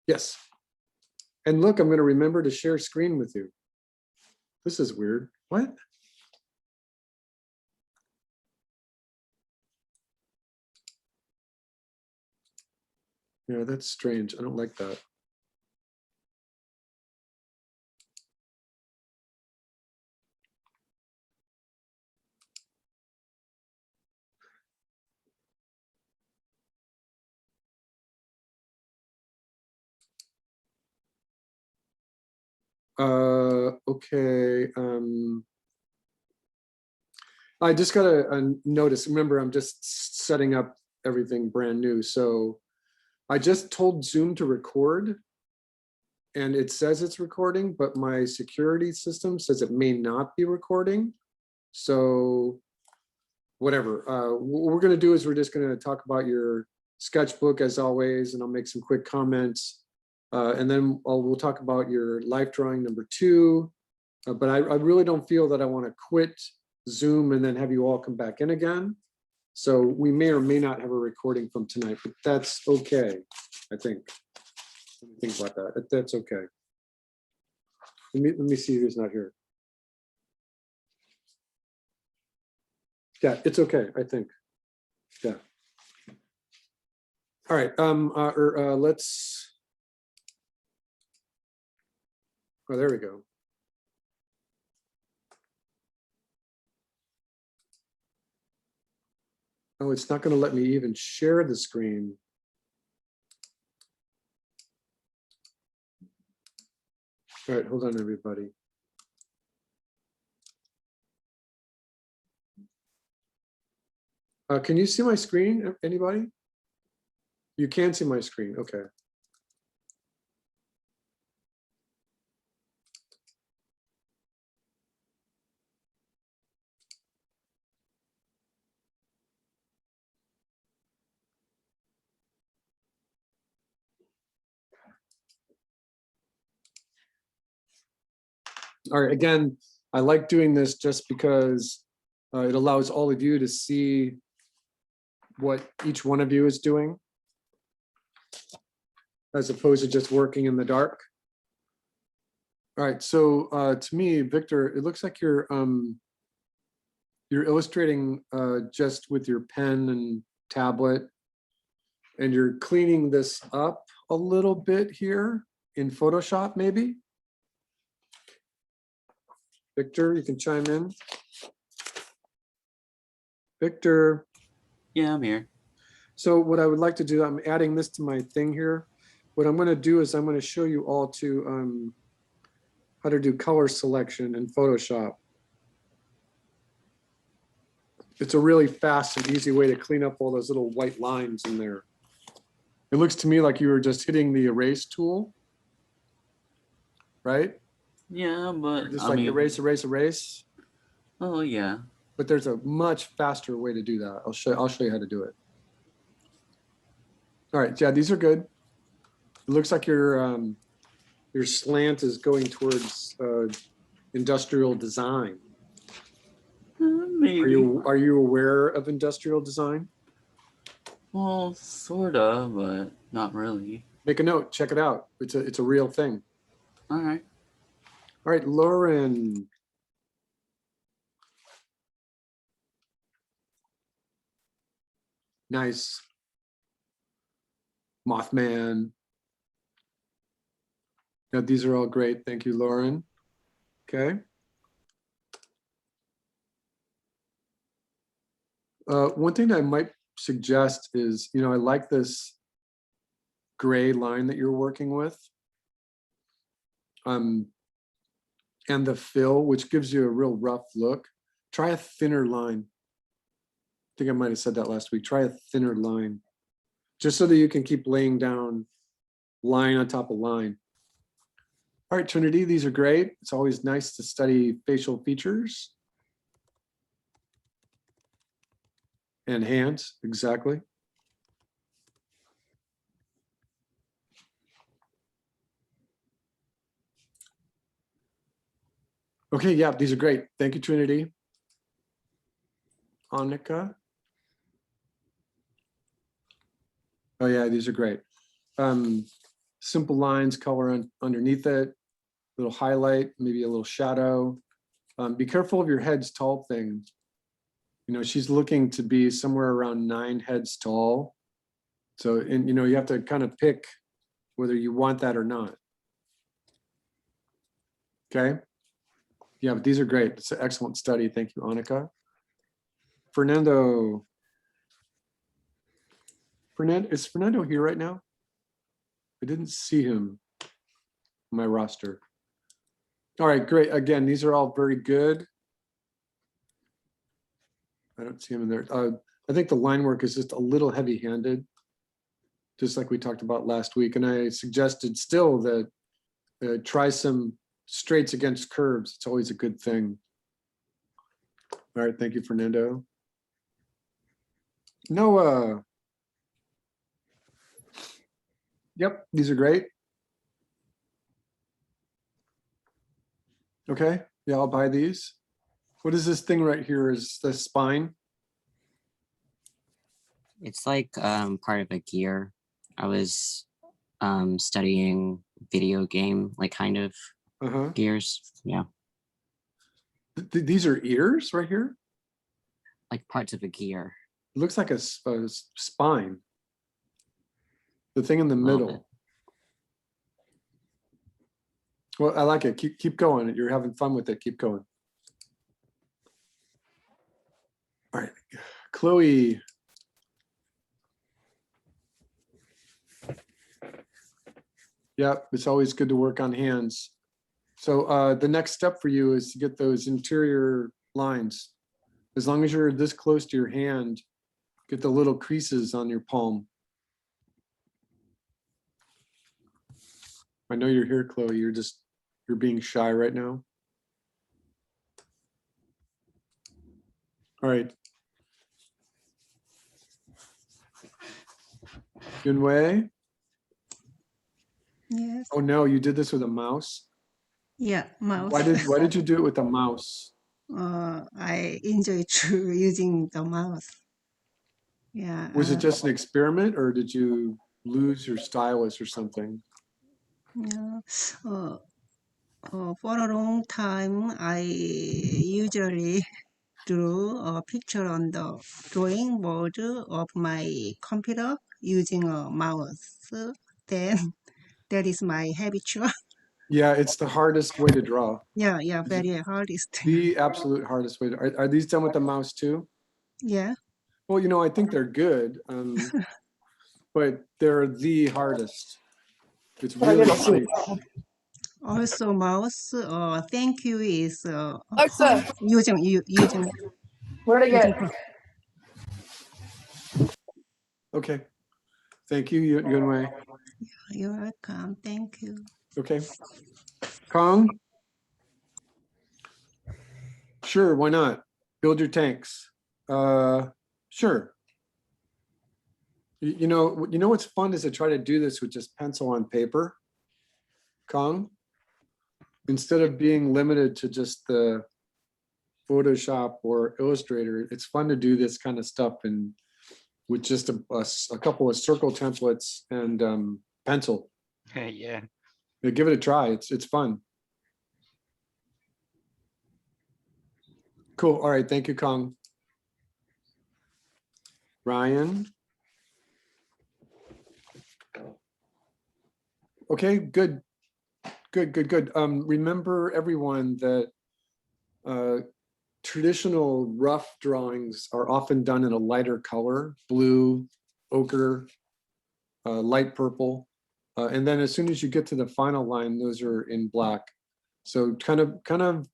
Yes. And look, I'm going to remember to share screen with you. This is weird. What? Yeah, that's strange. I don't like that. Okay. I just got a notice. Remember, I'm just setting up everything brand new. So I just told Zoom to record, and it says it's recording, but my security system says it may not be recording. So whatever. What we're going to do is we're just going to talk about your sketchbook as always, and I'll make some quick comments. And then we'll talk about your life drawing number 2. But I really don't feel that I want to quit Zoom and then have you all come back in again. So we may or may not have a recording from tonight, but that's okay, I think. Think about that. That's okay. Let me see who's not here. Yeah, it's okay, I think. Yeah. All right. Let's. Oh, there we go. Oh, it's not going to let me even share the screen. All right, hold on, everybody. Can you see my screen, anybody? You can see my screen, okay. All right, again, I like doing this just because it allows all of you to see what each one of you is doing, as opposed to just working in the dark. All right, so to me, Victor, it looks like you're illustrating just with your pen and tablet, and you're cleaning this up a little bit here in Photoshop, maybe. Victor, you can chime in. Victor. Yeah, I'm here. So what I would like to do, I'm adding this to my thing here. What I'm going to do is I'm going to show you all to how to do color selection in Photoshop. It's a really fast and easy way to clean up all those little white lines in there. It looks to me like you were just hitting the erase tool, right? Yeah, but Or just like erase, erase, erase. Oh yeah. But there's a much faster way to do that. I'll show you how to do it. All right, yeah, these are good. It looks like your slant is going towards industrial design. Maybe. Are you aware of industrial design? Well, sorta, but not really. Make a note. Check it out. It's a real thing. All right. All right, Lauren. Nice. Mothman. Yeah, these are all great. Thank you, Lauren. Okay. One thing that I might suggest is, I like this gray line that you're working with. And the fill, which gives you a real rough look. Try a thinner line. I think I might have said that last week. Try a thinner line, just so that you can keep laying down line on top of line. All right, Trinity, these are great. It's always nice to study facial features. And hands, exactly. Okay, yeah, these are great. Thank you, Trinity. Annika. Oh yeah, these are great. simple lines, color underneath it, little highlight, maybe a little shadow. Be careful of your heads tall thing. You know, she's looking to be somewhere around 9 heads tall. So, and you know, you have to kind of pick whether you want that or not. Okay. Yeah, but these are great. It's an excellent study. Thank you, Annika. Fernando. Is Fernando here right now? I didn't see him on my roster. All right, great. Again, these are all very good. I don't see him in there. I think the line work is just a little heavy-handed, just like we talked about last week. And I suggested still that try some straights against curves. It's always a good thing. All right, thank you, Fernando. Noah. Yep, these are great. Okay, yeah, I'll buy these. What is this thing right here? Is the spine? It's like part of a gear. I was studying video game, like kind of gears. Yeah. These are ears right here? Like parts of a gear. It looks like a spine. The thing in the middle. Well, I like it. Keep going. You're having fun with it. Keep going. All right, Chloe. Yep, it's always good to work on hands. So the next step for you is to get those interior lines. As long as you're this close to your hand, get the little creases on your palm. I know you're here, Chloe. You're being shy right now. All right. Yunwei? Yes. Oh no, you did this with a mouse? Yeah, mouse. Why did you do it with a mouse? I enjoy to using the mouse. Yeah. Was it just an experiment or did you lose your stylus or something? Yeah. For a long time, I usually drew a picture on the drawing board of my computer using a mouse. Then that is my habitual. Yeah, it's the hardest way to draw. Yeah, very hardest. The absolute hardest way. Are these done with the mouse too? Yeah. Well, you know, I think they're good, but they're the hardest. It's really tight. Also, mouse. Thank you is Alexa, using. where'd I get? Okay. Thank you, Yunwei. You're welcome. Thank you. Okay. Kong? Sure, why not? Build your tanks. Sure. You know what's fun is to try to do this with just pencil on paper, Kong, instead of being limited to just the Photoshop or Illustrator. It's fun to do this kind of stuff and with just a couple of circle templates and pencil. Yeah. Give it a try. It's fun. Cool. All right. Thank you, Kong. Ryan. Okay, good. Remember everyone that traditional rough drawings are often done in a lighter color, blue, ochre, light purple. And then as soon as you get to the final line, those are in black. So kind of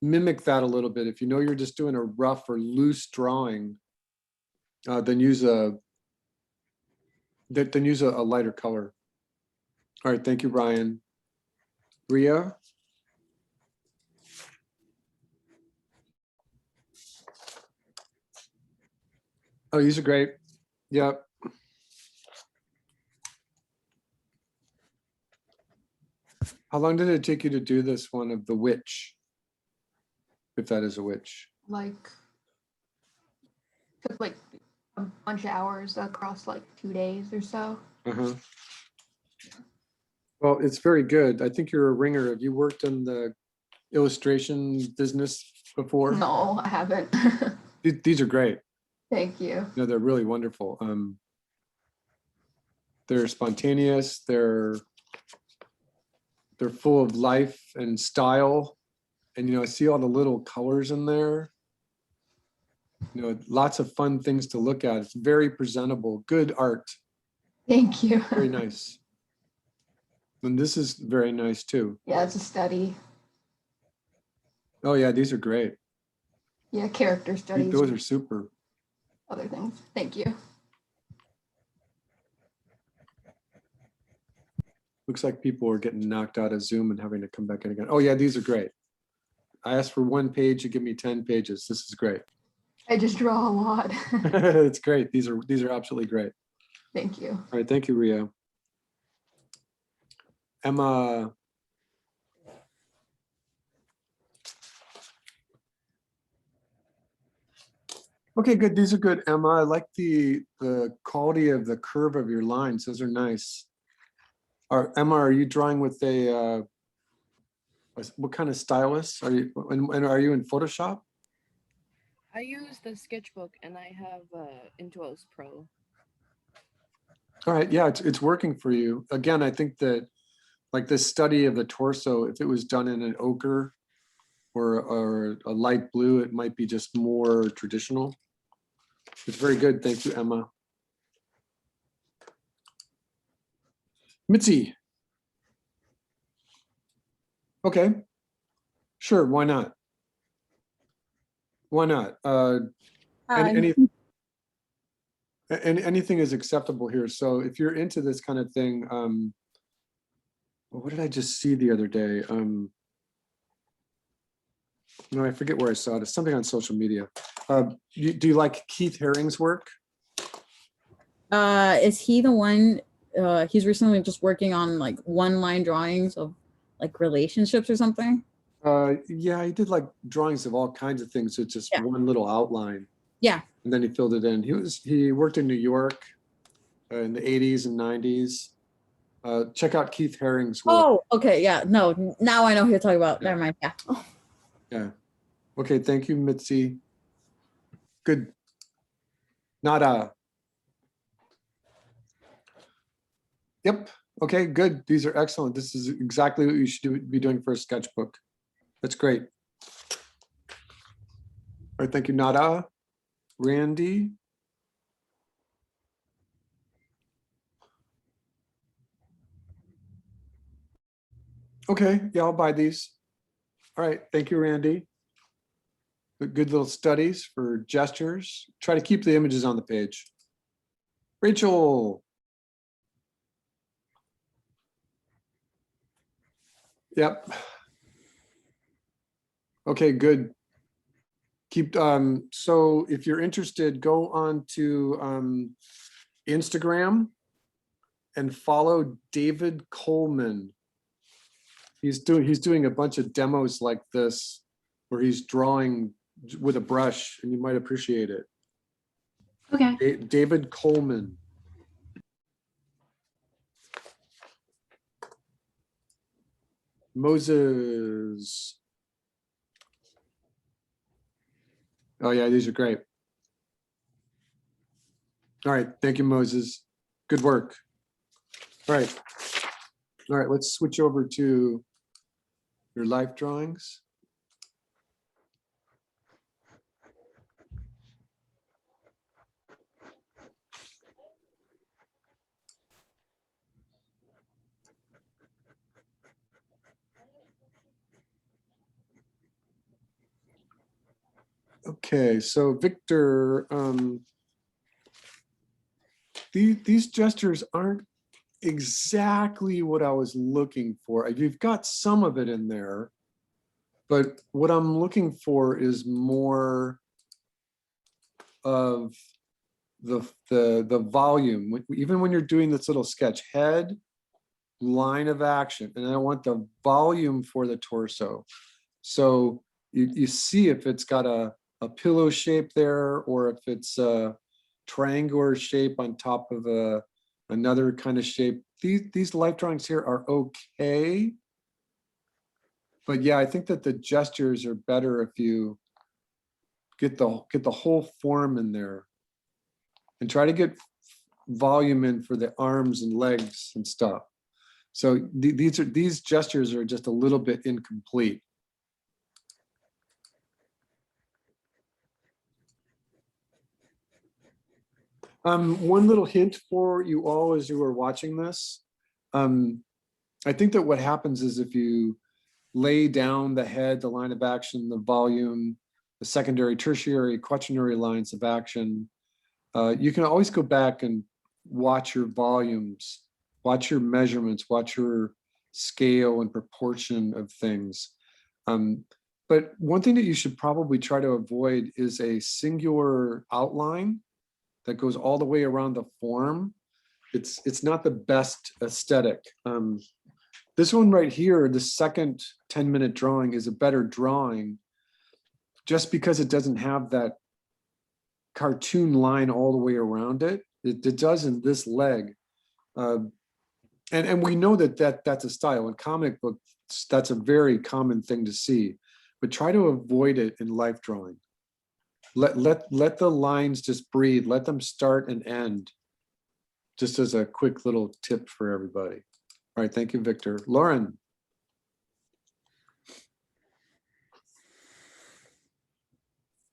mimic that a little bit. If you know you're just doing a rough or loose drawing, then use a lighter color. All right, thank you, Ryan. Ria? Oh, these are great. Yep. How long did it take you to do this one of the witch? If that is a witch. Took like a bunch of hours across like 2 days or so. Well, it's very good. I think you're a ringer. Have you worked in the illustration business before? No, I haven't. These are great. Thank you. No, they're really wonderful. They're spontaneous. They're full of life and style. And, you know, I see all the little colors in there. You know, lots of fun things to look at. It's very presentable. Good art. Thank you. Very nice. And this is very nice too. Yeah, it's a study. Oh yeah, these are great. Yeah, character studies. Those are super. Other things. Thank you. Looks like people are getting knocked out of Zoom and having to come back in again. Oh yeah, these are great. I asked for 1 page, you give me 10 pages. This is great. I just draw a lot. It's great. These are absolutely great. Thank you. All right, thank you, Rio. Emma. Okay, good. These are good, Emma. I like the quality of the curve of your lines. Those are nice. Emma, are you drawing with a what kind of stylus? Are you and are you in Photoshop? I use the sketchbook and I have Intuos Pro. All right, yeah, it's working for you. Again, I think that like this study of the torso, if it was done in an ochre or a light blue, it might be just more traditional. It's very good. Thank you, Emma. Mitzi. Okay, sure, why not? Why not? Anything is acceptable here. So if you're into this kind of thing, what did I just see the other day? No, I forget where I saw it. It's something on social media. Do you like Keith Haring's work? Is he the one? He's recently just working on like one-line drawings of like relationships or something. Yeah, he did like drawings of all kinds of things. It's just one little outline. Yeah. And then he filled it in. He worked in New York in the 80s and 90s. Check out Keith Haring's work. Oh, okay. Yeah. No, now I know who you're talking about. Yeah. Never mind. Yeah. Yeah. Okay. Thank you, Mitzi. Good. Nada. Yep. Okay, good. These are excellent. This is exactly what you should be doing for a sketchbook. That's great. All right. Thank you, Nada. Randy. Okay. Yeah, I'll buy these. All right. Thank you, Randy. Good little studies for gestures. Try to keep the images on the page. Rachel. Yep. Okay, good. Keep so if you're interested, go on to Instagram and follow David Coleman. He's doing a bunch of demos like this where he's drawing with a brush, and you might appreciate it. Okay. David Coleman. Moses. Oh yeah, these are great. All right, thank you, Moses. Good work. All right. All right, let's switch over to your life drawings. Okay, so Victor, these gestures aren't exactly what I was looking for. You've got some of it in there, but what I'm looking for is more of the volume. Even when you're doing this little sketch, head, line of action, and I want the volume for the torso. So you see if it's got a pillow shape there, or if it's a triangular shape on top of a another kind of shape. These life drawings here are okay. But yeah, I think that the gestures are better if you get the whole form in there and try to get volume in for the arms and legs and stuff. So these gestures are just a little bit incomplete. One little hint for you all as you are watching this. I think that what happens is if you lay down the head, the line of action, the volume, the secondary, tertiary, quaternary lines of action, you can always go back and watch your volumes, watch your measurements, watch your scale and proportion of things. But one thing that you should probably try to avoid is a singular outline that goes all the way around the form. It's not the best aesthetic. This one right here, the second 10-minute drawing, is a better drawing just because it doesn't have that cartoon line all the way around it. It does in this leg. And we know that's a style. In comic books, that's a very common thing to see, but try to avoid it in life drawing. Let the lines just breathe. Let them start and end. Just as a quick little tip for everybody. All right, thank you, Victor. Lauren.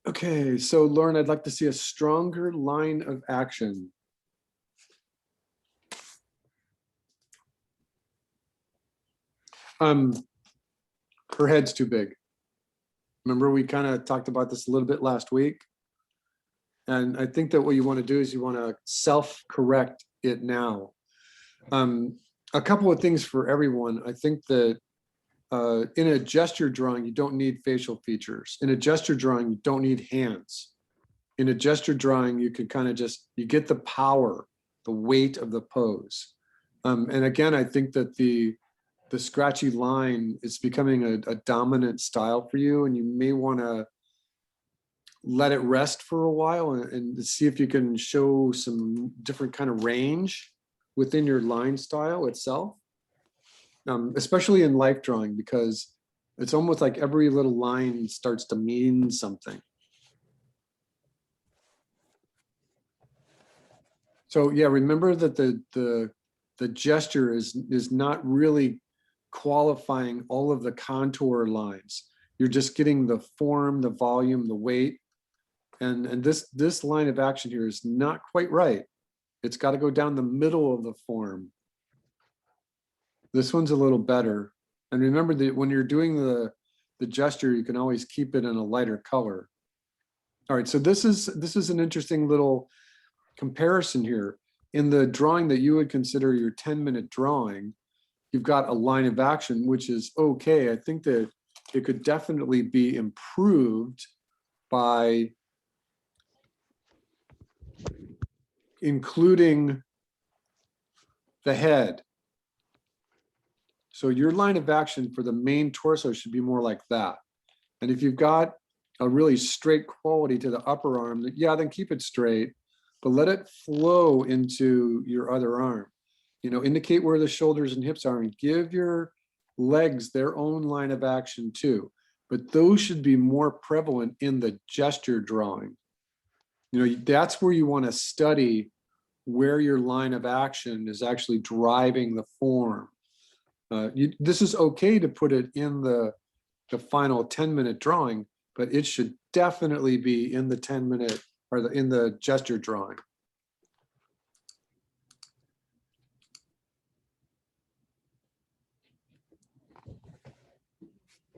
Okay, so Lauren, I'd like to see a stronger line of action. Her head's too big. Remember, we kind of talked about this a little bit last week. And I think that what you want to do is you want to self-correct it now. A couple of things for everyone. I think that in a gesture drawing, you don't need facial features. In a gesture drawing, you don't need hands. In a gesture drawing, you can kind of just, you get the power, the weight of the pose. And again, I think that the scratchy line is becoming a dominant style for you, and you may want to let it rest for a while and see if you can show some different kind of range within your line style itself, especially in life drawing, because it's almost like every little line starts to mean something. So yeah, remember that the gesture is not really qualifying all of the contour lines. You're just getting the form, the volume, the weight. And this line of action here is not quite right. It's got to go down the middle of the form. This one's a little better. And remember that when you're doing the gesture, you can always keep it in a lighter color. All right, so this is an interesting little comparison here. In the drawing that you would consider your 10-minute drawing, you've got a line of action, which is okay. I think that it could definitely be improved by including the head. So your line of action for the main torso should be more like that. And if you've got a really straight quality to the upper arm, yeah, then keep it straight, but let it flow into your other arm. You know, indicate where the shoulders and hips are and give your legs their own line of action too. But those should be more prevalent in the gesture drawing. You know, that's where you want to study where your line of action is actually driving the form. This is okay to put it in the final 10-minute drawing, but it should definitely be in the 10-minute or in the gesture drawing.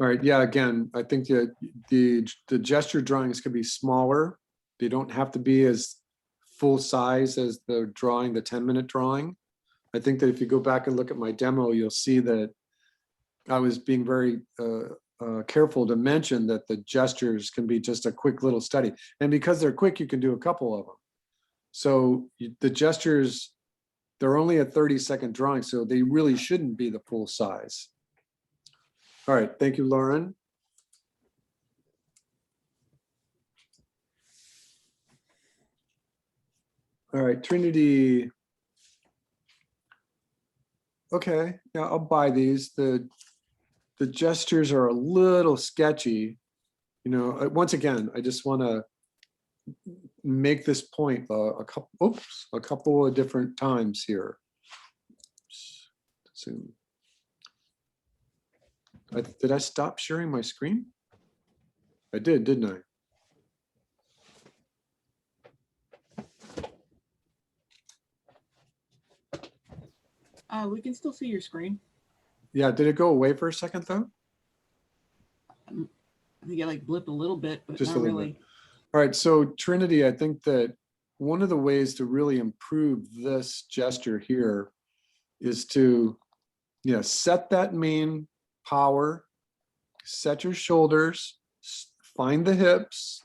All right, yeah, again, I think the gesture drawings could be smaller. They don't have to be as full size as the drawing, the 10-minute drawing. I think that if you go back and look at my demo, you'll see that I was being very careful to mention that the gestures can be just a quick little study. And because they're quick, you can do a couple of them. So the gestures, they're only a 30-second drawing, so they really shouldn't be the full size. All right, thank you, Lauren. All right, Trinity. okay, yeah, I'll buy these. The gestures are a little sketchy. You know, once again, I just want to make this point a couple of different times here. Zoom. Did I stop sharing my screen? I did, didn't I? We can still see your screen. Yeah, did it go away for a second though? I think it like blipped a little bit, but Just not a little really. bit. All right, so Trinity, I think that one of the ways to really improve this gesture here is to, you know, set that main power, set your shoulders, find the hips,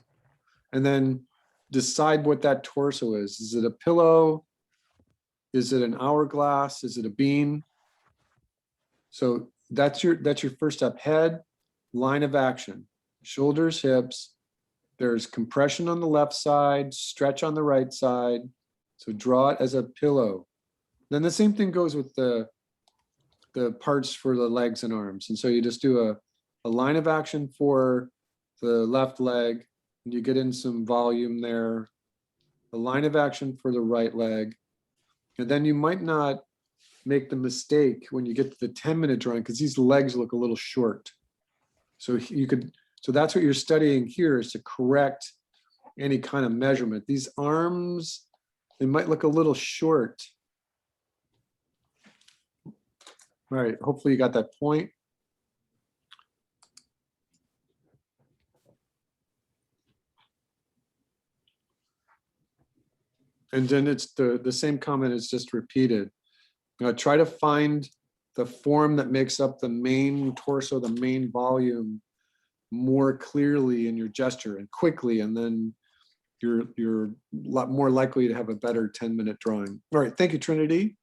and then decide what that torso is. Is it a pillow? Is it an hourglass? Is it a bean? So that's your first step. Head, line of action, shoulders, hips. There's compression on the left side, stretch on the right side. So draw it as a pillow. Then the same thing goes with the parts for the legs and arms. And so you just do a line of action for the left leg, and you get in some volume there. A line of action for the right leg. And then you might not make the mistake when you get to the 10-minute drawing, because these legs look a little short. So that's what you're studying here, is to correct any kind of measurement. These arms, they might look a little short. All right, hopefully you got that point. And then it's the same comment is just repeated. Try to find the form that makes up the main torso, the main volume, more clearly in your gesture and quickly, and then you're a lot more likely to have a better 10-minute drawing. All right, thank you, Trinity.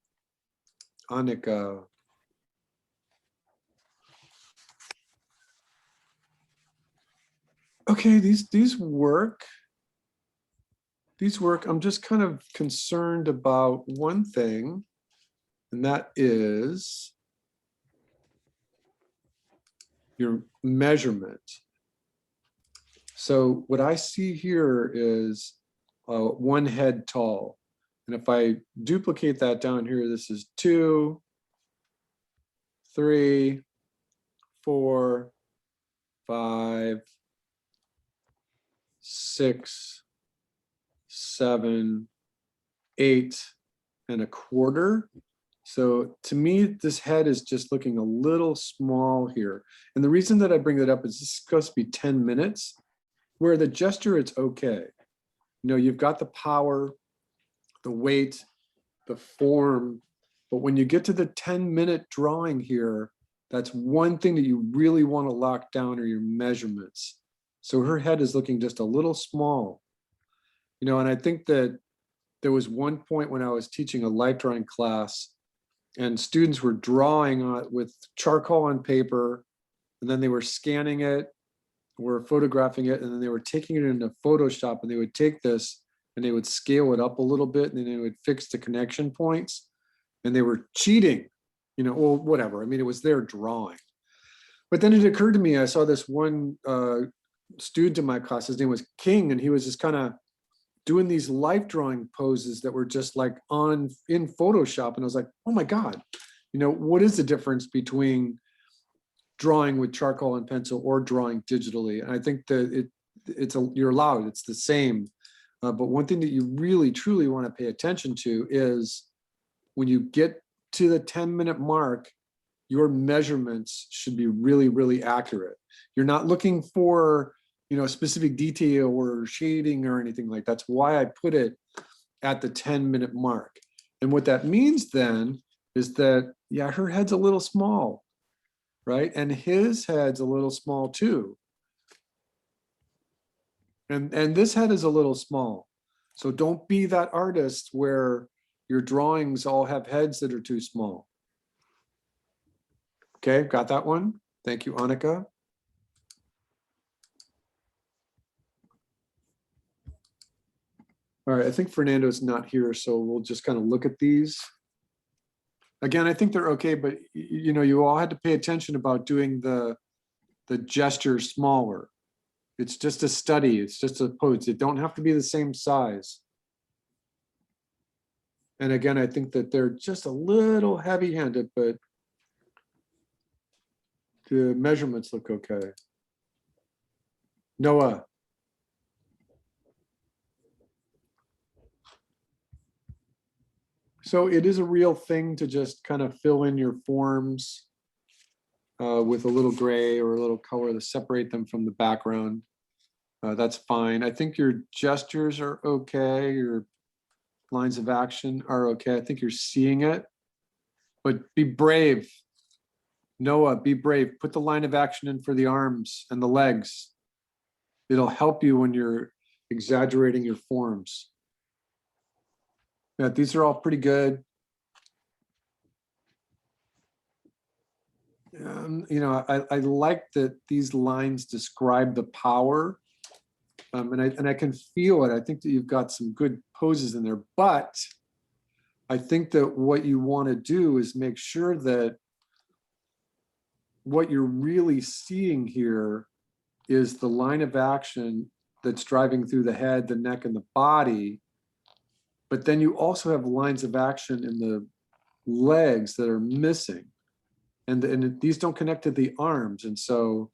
Annika. Okay, these work. These work. I'm just kind of concerned about one thing, and that is your measurement. So what I see here is 1 head tall. And if I duplicate that down here, this is 2, 3, 4, 5, 6, 7, 8.25. So to me, this head is just looking a little small here. And the reason that I bring that up is this is supposed to be 10 minutes, where the gesture, it's okay. You know, you've got the power, the weight, the form, but when you get to the 10-minute drawing here, that's one thing that you really want to lock down are your measurements. So her head is looking just a little small. You know, and I think that there was one point when I was teaching a light drawing class and students were drawing on with charcoal on paper, and then they were scanning it, were photographing it, and then they were taking it into Photoshop, and they would take this and they would scale it up a little bit, and then they would fix the connection points, and they were cheating, you know, well, whatever. I mean, it was their drawing. But then it occurred to me, I saw this one student in my class, his name was King, and he was just kind of doing these life drawing poses that were just like in Photoshop. And I was like, oh my God, you know, what is the difference between drawing with charcoal and pencil or drawing digitally? And I think that you're allowed, it's the same. But one thing that you really, truly want to pay attention to is when you get to the 10-minute mark, your measurements should be really, really accurate. You're not looking for, you know, specific detail or shading or anything like that. That's why I put it at the 10-minute mark. And what that means then is that, yeah, her head's a little small, right? And his head's a little small too. And this head is a little small. So don't be that artist where your drawings all have heads that are too small. Okay, got that one? Thank you, Annika. All right, I think Fernando's not here, so we'll just kind of look at these. Again, I think they're okay, but you know, you all had to pay attention about doing the gesture smaller. It's just a study. It's just a pose. They don't have to be the same size. And again, I think that they're just a little heavy-handed, but the measurements look okay. Noah. So it is a real thing to just kind of fill in your forms with a little gray or a little color to separate them from the background. That's fine. I think your gestures are okay. Your lines of action are okay. I think you're seeing it, but be brave. Noah, be brave. Put the line of action in for the arms and the legs. It'll help you when you're exaggerating your forms. Yeah, these are all pretty good. You know, I like that these lines describe the power, and I can feel it. I think that you've got some good poses in there, but I think that what you want to do is make sure that what you're really seeing here is the line of action that's driving through the head, the neck, and the body. But then you also have lines of action in the legs that are missing. And these don't connect to the arms. And so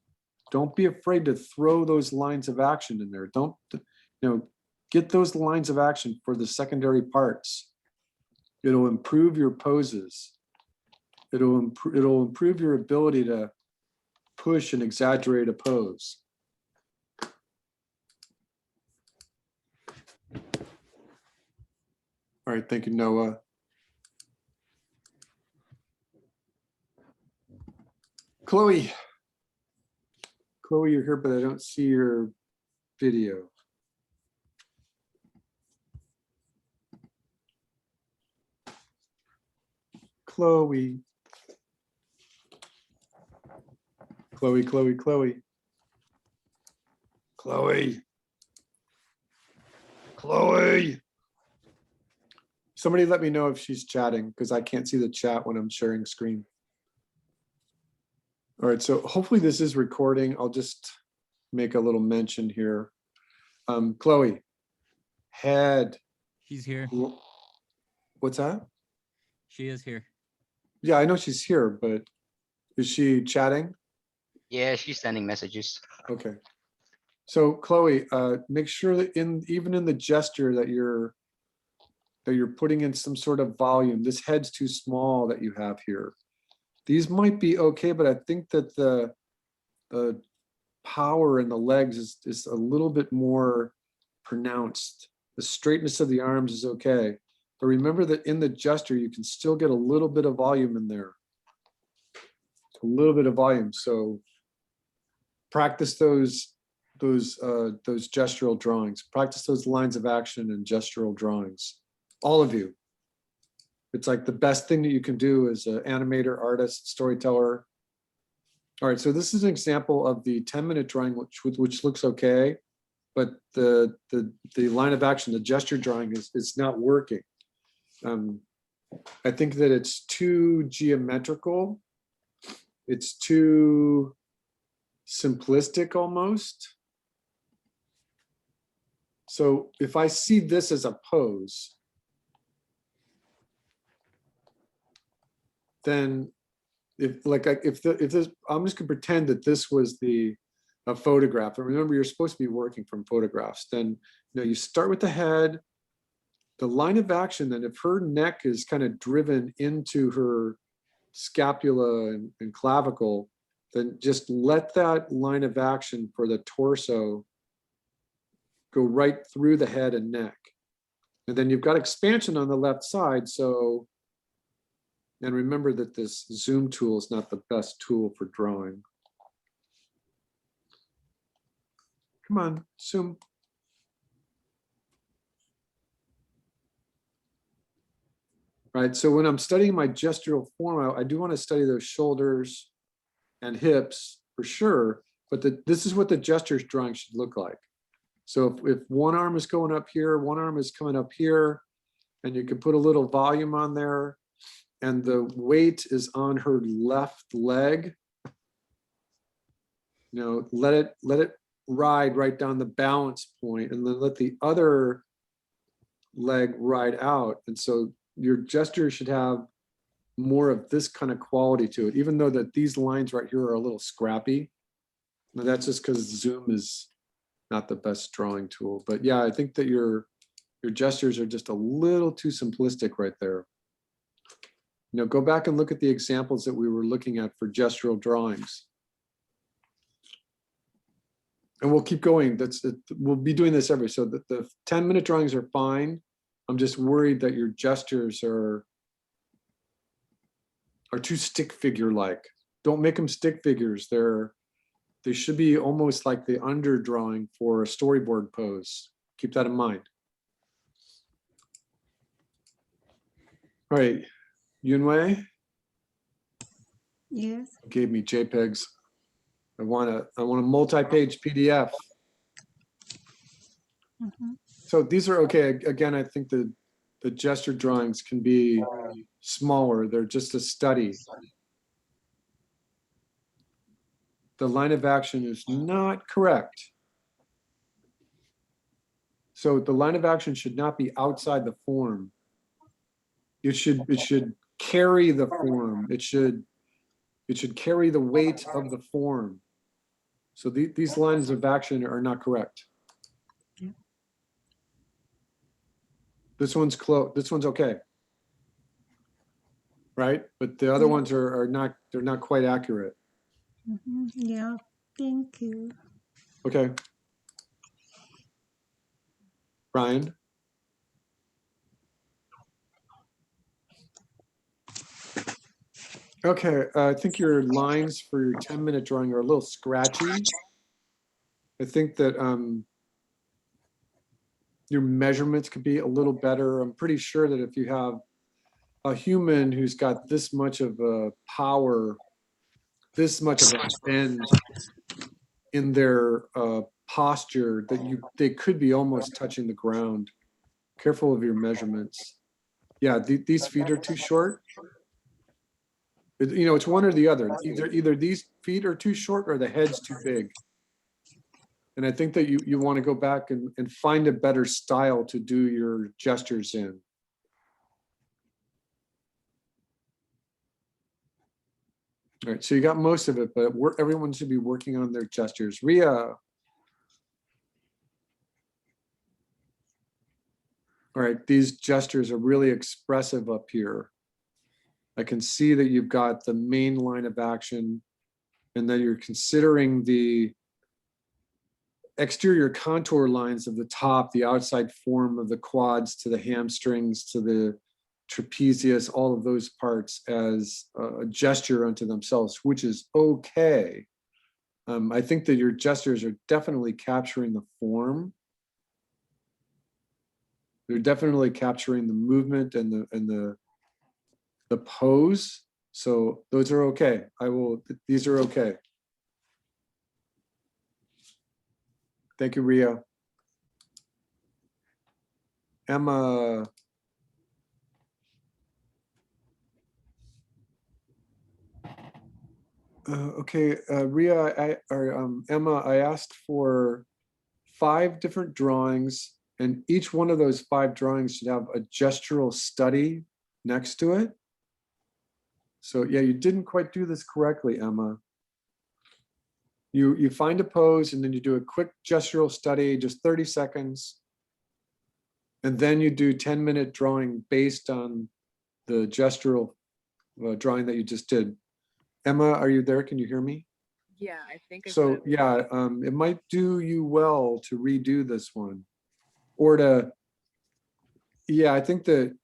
don't be afraid to throw those lines of action in there. Don't, you know, get those lines of action for the secondary parts. It'll improve your poses. It'll improve your ability to push and exaggerate a pose. All right, thank you, Noah. Chloe. Chloe, you're here, but I don't see your video. Chloe. Chloe, Chloe, Chloe. Chloe. Chloe. Somebody let me know if she's chatting because I can't see the chat when I'm sharing screen. All right, so hopefully this is recording. I'll just make a little mention here. Chloe, head. She's here. What's that? She is here. Yeah, I know she's here, but is she chatting? Yeah, she's sending messages. Okay. So Chloe, make sure that even in the gesture that you're putting in some sort of volume. This head's too small that you have here. These might be okay, but I think that the power in the legs is a little bit more pronounced. The straightness of the arms is okay. But remember that in the gesture, you can still get a little bit of volume in there. A little bit of volume. So practice those gestural drawings. Practice those lines of action and gestural drawings. All of you. It's like the best thing that you can do as an animator, artist, storyteller. All right, so this is an example of the 10-minute drawing, which looks okay, but the line of action, the gesture drawing is not working. I think that it's too geometrical. It's too simplistic almost. So if I see this as a pose, then if this, I'm just gonna pretend that this was a photograph. And remember, you're supposed to be working from photographs. Then you start with the head, the line of action. Then if her neck is kind of driven into her scapula and clavicle, then just let that line of action for the torso go right through the head and neck. And then you've got expansion on the left side. So, and remember that this zoom tool is not the best tool for drawing. Come on, zoom. Right, so when I'm studying my gestural form, I do want to study those shoulders and hips for sure, but this is what the gestures drawing should look like. So if one arm is going up here, one arm is coming up here, and you can put a little volume on there, and the weight is on her left leg, let it ride right down the balance point, and then let the other leg ride out. And so your gesture should have more of this kind of quality to it, even though that these lines right here are a little scrappy. Now, that's just because Zoom is not the best drawing tool. But yeah, I think that your gestures are just a little too simplistic right there. Go back and look at the examples that we were looking at for gestural drawings. And we'll keep going. We'll be doing this so that the 10-minute drawings are fine. I'm just worried that your gestures are too stick figure like. Don't make them stick figures. They should be almost like the underdrawing for a storyboard pose. Keep that in mind. All right, Yunwei? Yes. Gave me JPEGs. I want a multi-page PDF. So these are okay. Again, I think the gesture drawings can be smaller. They're just a study. The line of action is not correct. So the line of action should not be outside the form. It should carry the form. It should carry the weight of the form. So these lines of action are not correct. This one's close. This one's okay, right? But the other ones are not. They're not quite accurate. Yeah. Thank you. Okay. Brian. Okay, I think your lines for your 10-minute drawing are a little scratchy. I think that your measurements could be a little better. I'm pretty sure that if you have a human who's got this much of a power, this much of a bend in their posture, that they could be almost touching the ground. Careful of your measurements. Yeah, these feet are too short. It's one or the other. Either these feet are too short or the head's too big. And I think that you want to go back and find a better style to do your gestures in. All right, so you got most of it, but everyone should be working on their gestures. Ria. All right, these gestures are really expressive up here. I can see that you've got the main line of action, and then you're considering the exterior contour lines of the top, the outside form of the quads to the hamstrings to the trapezius, all of those parts as a gesture unto themselves, which is okay. I think that your gestures are definitely capturing the form. They're definitely capturing the movement and the pose. So those are okay. These are okay. Thank you, Ria. Emma. Okay, Ria, Emma, I asked for 5 different drawings, and each one of those 5 drawings should have a gestural study next to it. So yeah, you didn't quite do this correctly, Emma. You find a pose and then you do a quick gestural study, just 30 seconds. And then you do 10-minute drawing based on the gestural drawing that you just did. Emma, are you there? Can you hear me? Yeah, I think I So yeah, it might do you well to redo this one, or I think that,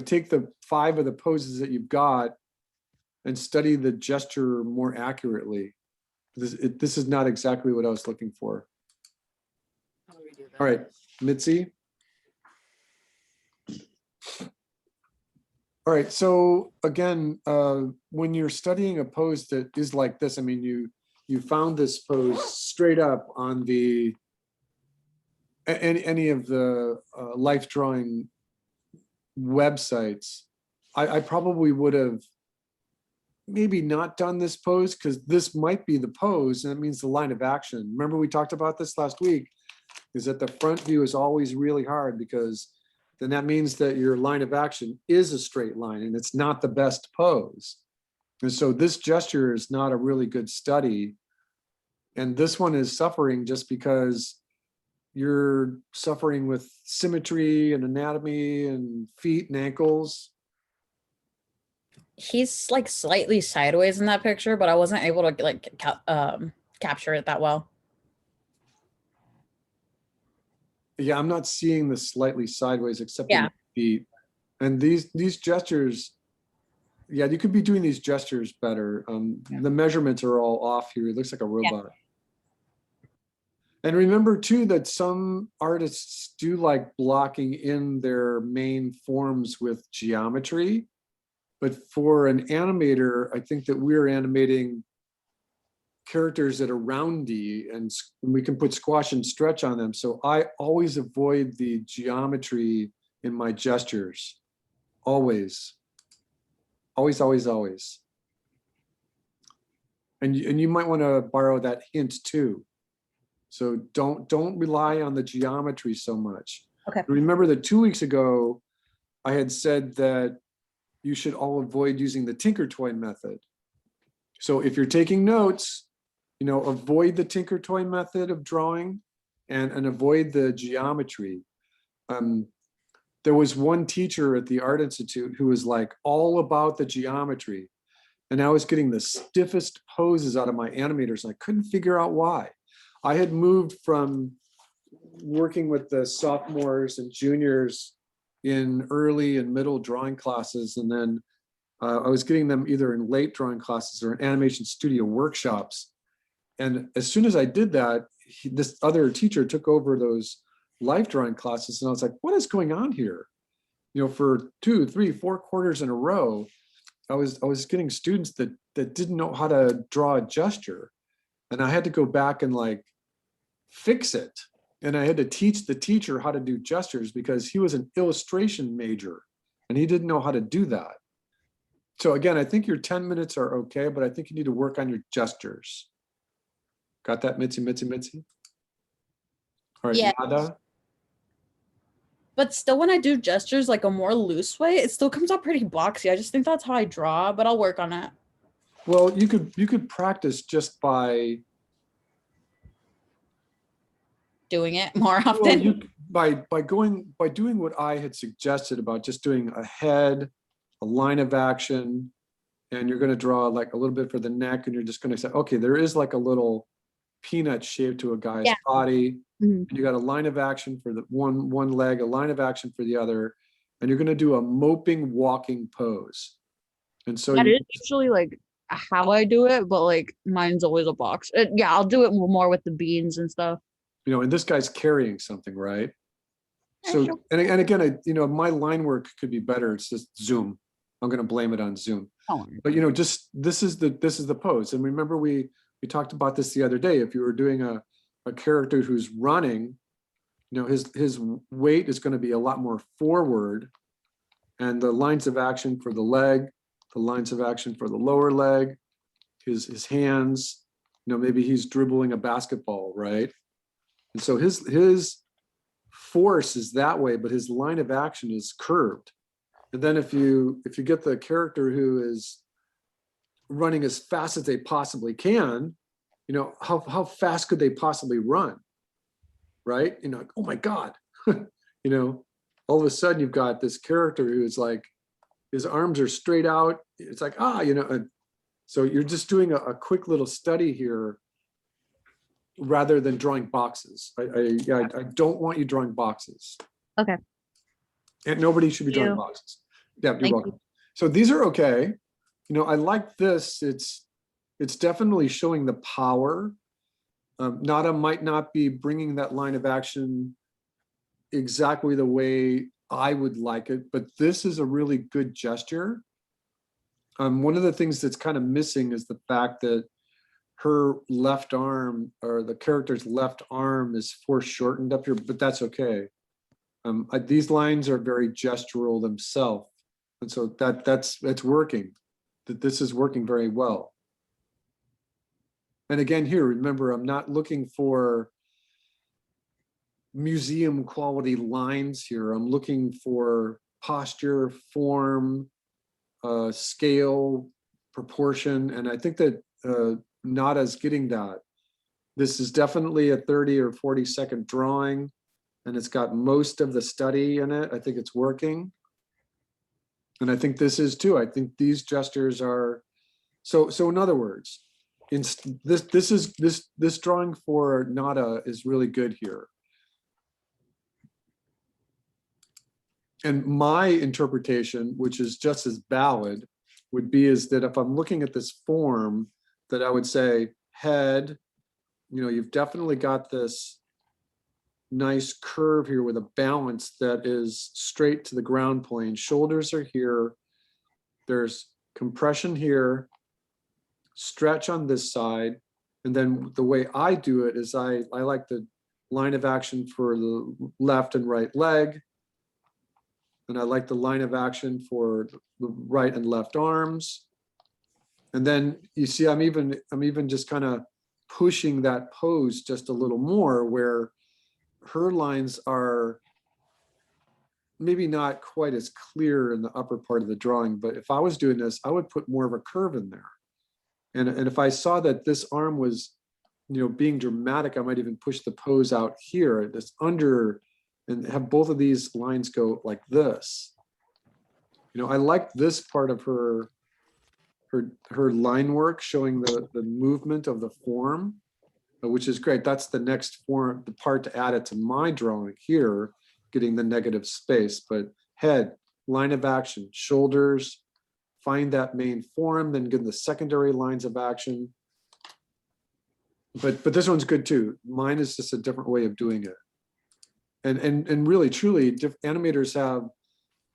take the 5 of the poses that you've got and study the gesture more accurately. This is not exactly what I was looking for. All right, Mitzi. All right, so again, when you're studying a pose that is like this, I mean, you found this pose straight up on any of the life drawing websites. I probably would have maybe not done this pose because this might be the pose and it means the line of action. Remember we talked about this last week, is that the front view is always really hard because then that means that your line of action is a straight line and it's not the best pose. And so this gesture is not a really good study. And this one is suffering just because you're suffering with symmetry and anatomy and feet and ankles. He's like slightly sideways in that picture, but I wasn't able to like capture it that well. Yeah, I'm not seeing the slightly sideways except in Yeah. the feet. And these gestures, yeah, you could be doing these gestures better. The measurements are all off here. It looks like a robot. And remember too that some artists do like blocking in their main forms with geometry. But for an animator, I think that we're animating characters that are roundy and we can put squash and stretch on them. So I always avoid the geometry in my gestures. Always. Always, always, always. And you might want to borrow that hint too. So don't rely on the geometry so much. Okay. Remember that 2 weeks ago, I had said that you should all avoid using the Tinker Toy method. So if you're taking notes, avoid the Tinker Toy method of drawing and avoid the geometry. There was one teacher at the Art Institute who was like all about the geometry. And I was getting the stiffest poses out of my animators. And I couldn't figure out why. I had moved from working with the sophomores and juniors in early and middle drawing classes. And then I was getting them either in late drawing classes or in animation studio workshops. And as soon as I did that, this other teacher took over those life drawing classes. And I was like, what is going on here? For 2, 3, 4 quarters in a row, I was getting students that didn't know how to draw a gesture. And I had to go back and like fix it. And I had to teach the teacher how to do gestures because he was an illustration major and he didn't know how to do that. So again, I think your 10 minutes are okay, but I think you need to work on your gestures. Got that, Mitzi? All right, Yeah. Nada? But still, when I do gestures like a more loose way, it still comes out pretty boxy. I just think that's how I draw, but I'll work on it. Well, you could practice just by doing it more often. Well, by doing what I had suggested about just doing a head, a line of action, and you're going to draw like a little bit for the neck, and you're just going to say, okay, there is like a little peanut shape to a guy's body. Mhm. You got a line of action for the one leg, a line of action for the other, and you're going to do a moping walking pose. And so That is usually like how I do it, but like mine's always a box. Yeah, I'll do it more with the beans and stuff. And this guy's carrying something, right? Yeah, So, sure. and again, my line work could be better. It's just Zoom. I'm going to blame it on Zoom. Oh. But just this is the pose. And remember, we talked about this the other day. If you were doing a character who's running, his weight is going to be a lot more forward, and the lines of action for the leg, the lines of action for the lower leg, his hands. Maybe he's dribbling a basketball, right? And so his force is that way, but his line of action is curved. And then if you get the character who is running as fast as they possibly can, how fast could they possibly run, right? Oh my God, all of a sudden you've got this character who's like, his arms are straight out. It's like, so you're just doing a quick little study here rather than drawing boxes. I don't want you drawing boxes. Okay. And nobody should be drawing boxes. Yeah, you're welcome. So these are okay. I like this. It's definitely showing the power. Nada might not be bringing that line of action exactly the way I would like it, but this is a really good gesture. One of the things that's kind of missing is the fact that her left arm, or the character's left arm, is foreshortened up here, but that's okay. These lines are very gestural themselves. And so that's working. That this is working very well. And again, here, remember, I'm not looking for museum quality lines here. I'm looking for posture, form, scale, proportion. And I think that Nada's getting that. This is definitely a 30 or 40-second drawing, and it's got most of the study in it. I think it's working. And I think this is too. I think these gestures are, so in other words, this drawing for Nada is really good here. And my interpretation, which is just as valid, would be is that if I'm looking at this form, that I would say head, you've definitely got this nice curve here with a balance that is straight to the ground plane. Shoulders are here. There's compression here, stretch on this side. And then the way I do it is I like the line of action for the left and right leg. And I like the line of action for the right and left arms. And then you see, I'm even just kind of pushing that pose just a little more, where her lines are maybe not quite as clear in the upper part of the drawing. But if I was doing this, I would put more of a curve in there. And if I saw that this arm was, being dramatic, I might even push the pose out here, this under, and have both of these lines go like this. I like this part of her line work, showing the movement of the form, which is great. That's the next form, the part to add it to my drawing here, getting the negative space. But head, line of action, shoulders, find that main form, then get the secondary lines of action. But this one's good too. Mine is just a different way of doing it. And really, truly, animators have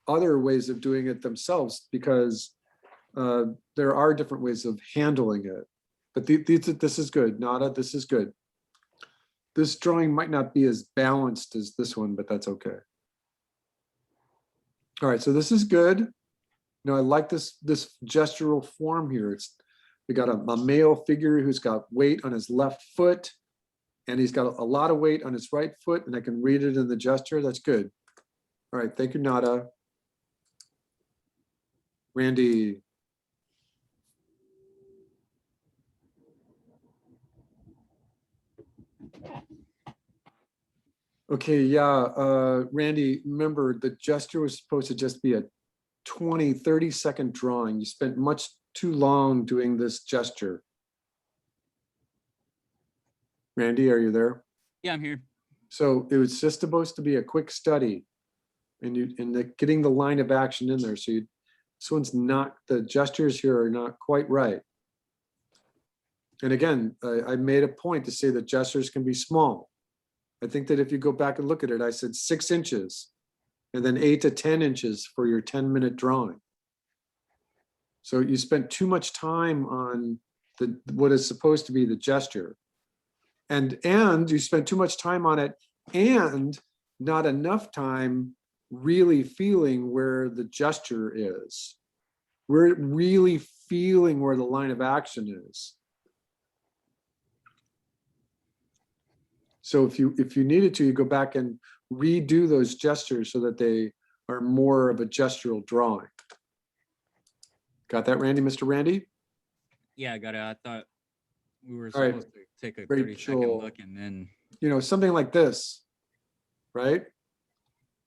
other ways of doing it themselves, because there are different ways of handling it. But this is good, Nada, this is good. This drawing might not be as balanced as this one, but that's okay. All right, so this is good. I like this gestural form here. We got a male figure who's got weight on his left foot, and he's got a lot of weight on his right foot, and I can read it in the gesture. That's good. All right, thank you, Nada. Randy. Okay, yeah, Randy, remember the gesture was supposed to just be a 20, 30-second drawing. You spent much too long doing this gesture. Randy, are you there? Yeah, I'm here. So it was just supposed to be a quick study, and getting the line of action in there. So this one's not, the gestures here are not quite right. And again, I made a point to say that gestures can be small. I think that if you go back and look at it, I said 6 inches and then 8 to 10 inches for your 10-minute drawing. So you spent too much time on what is supposed to be the gesture. And you spent too much time on it and not enough time really feeling where the gesture is. We're really feeling where the line of action is. So if you needed to, you go back and redo those gestures so that they are more of a gestural drawing. Got that, Randy, Mr. Randy? Yeah, I got it. I thought we were All right. supposed to take a Rachel. 30-second look and then. Something like this, right?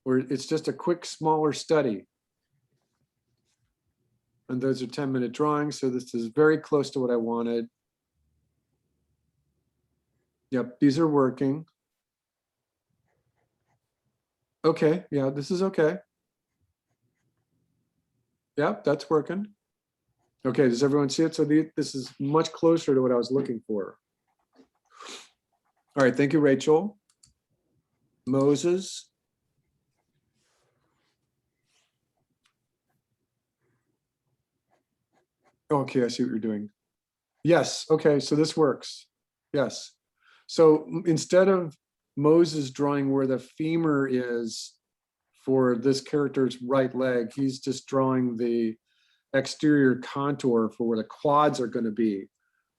Where it's just a quick, smaller study. And those are 10-minute drawings. So this is very close to what I wanted. Yep, these are working. Okay, yeah, this is okay. Yep, that's working. Okay, does everyone see it? So this is much closer to what I was looking for. All right, thank you, Rachel. Moses. Okay, I see what you're doing. Yes, okay, so this works. Yes. So instead of Moses drawing where the femur is for this character's right leg, he's just drawing the exterior contour for where the quads are going to be.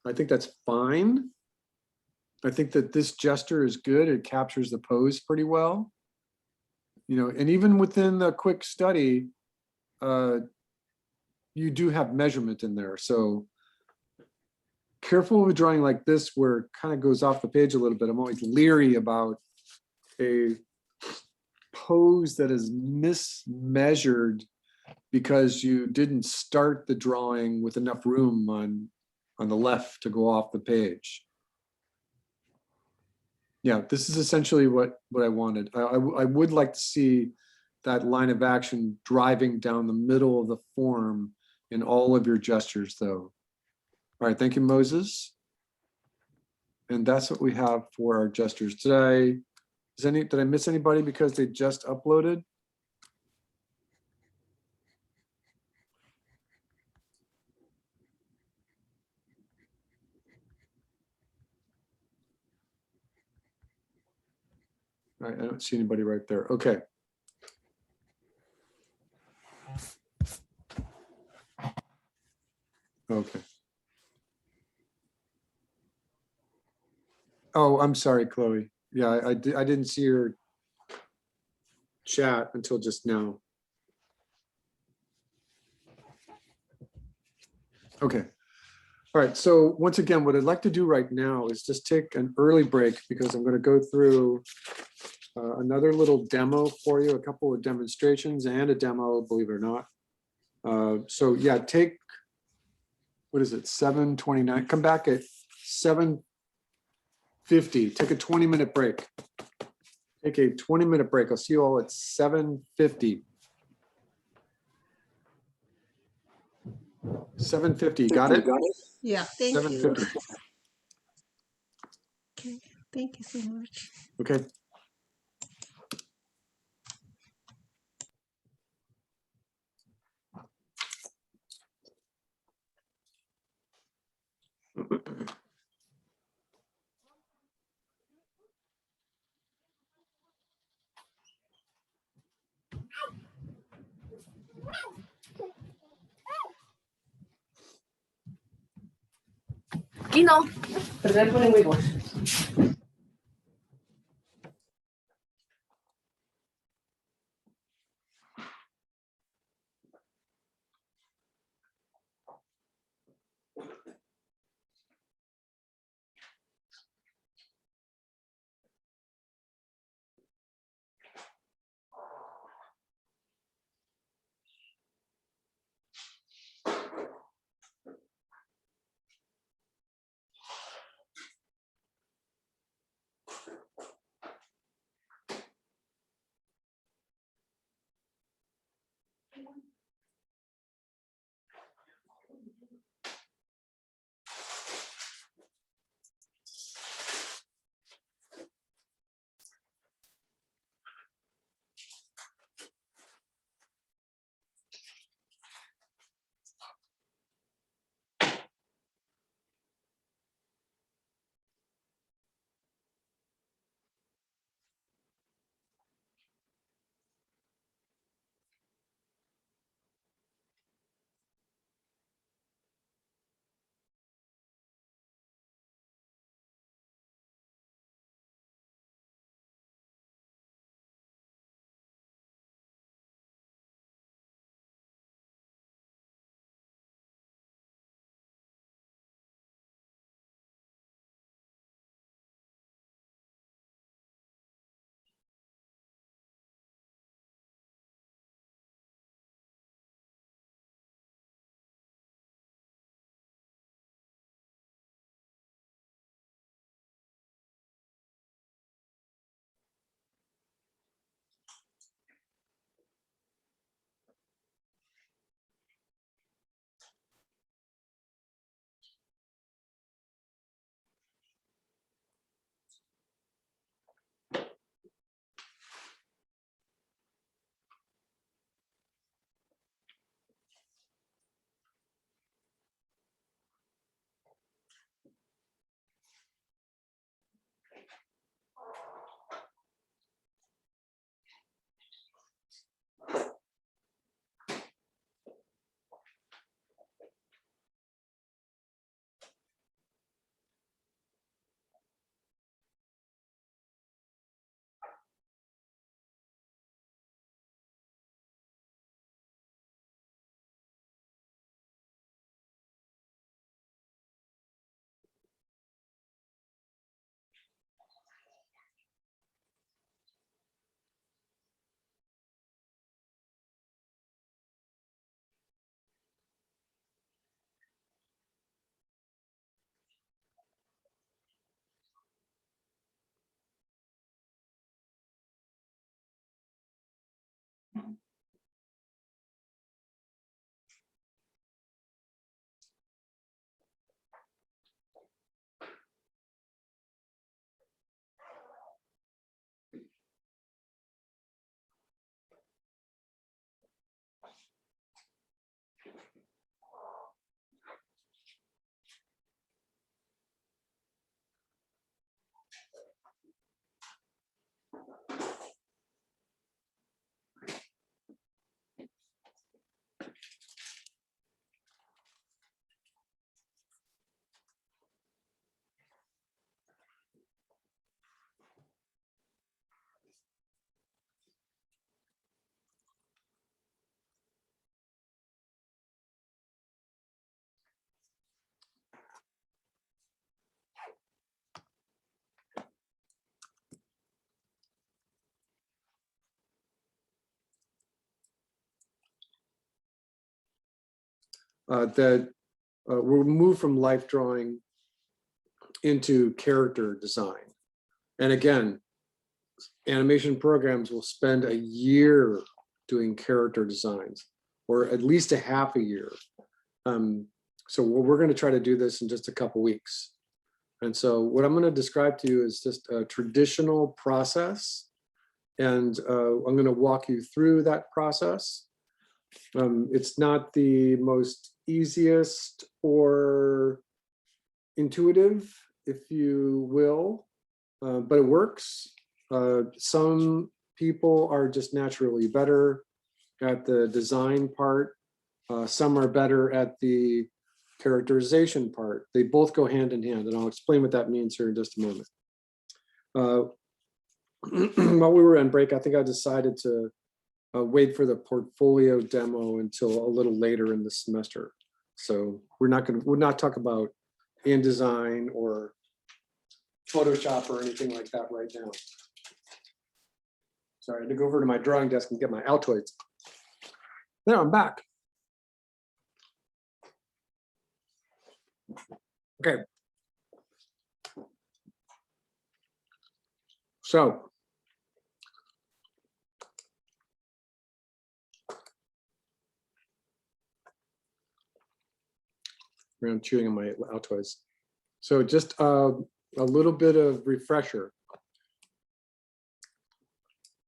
I think that's fine. I think that this gesture is good. It captures the pose pretty well. You know, and even within the quick study, you do have measurement in there. So careful with drawing like this where it kind of goes off the page a little bit. I'm always leery about a pose that is mismeasured because you didn't start the drawing with enough room on the left to go off the page. Yeah, this is essentially what I wanted. I would like to see that line of action driving down the middle of the form in all of your gestures though. All right, thank you, Moses. And that's what we have for our gestures. Did I miss anybody because they just uploaded? All right, I don't see anybody right there. Okay. Okay. Oh, I'm sorry, Chloe. Yeah, I didn't see your chat until just now. Okay. All right. So once again, what I'd like to do right now is just take an early break because I'm going to go through another little demo for you, a couple of demonstrations and a demo, believe it or not. So yeah, take, what is it, 7:29? Come back at 7:50. Take a 20-minute break. Take a 20-minute break. I'll see you all at 7:50. 7:50. Got it? Yeah, thank you. 7:50. Okay, thank you so much. Okay. Kino. Perder por huevos. that we'll move from life drawing into character design. And again, animation programs will spend a year doing character designs, or at least a half a year. So we're going to try to do this in just a couple weeks. And so what I'm going to describe to you is just a traditional process. And I'm going to walk you through that process. It's not the most easiest or intuitive, if you will, but it works. Some people are just naturally better at the design part. Some are better at the characterization part. They both go hand in hand, and I'll explain what that means here in just a moment. While we were on break, I think I decided to wait for the portfolio demo until a little later in the semester. So we'll not talk about InDesign or Photoshop or anything like that right now. Sorry, I had to go over to my drawing desk and get my Altoids. There, I'm back. Okay. So I'm chewing on my Altoids. So just a little bit of refresher.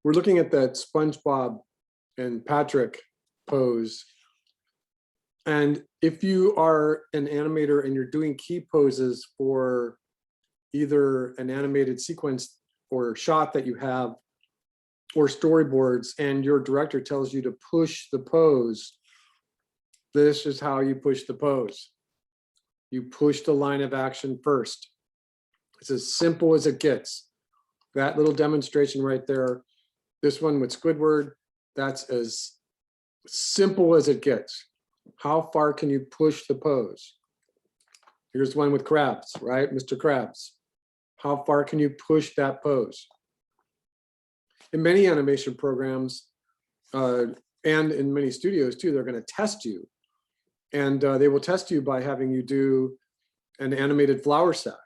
We're looking at that SpongeBob and Patrick pose. And if you are an animator and you're doing key poses for either an animated sequence or shot that you have, or storyboards, and your director tells you to push the pose, this is how you push the pose. You push the line of action first. It's as simple as it gets. That little demonstration right there, this one with Squidward, that's as simple as it gets. How far can you push the pose? Here's one with Krabs, right? Mr. Krabs. How far can you push that pose? In many animation programs, and in many studios too, they're going to test you. And they will test you by having you do an animated flour sack.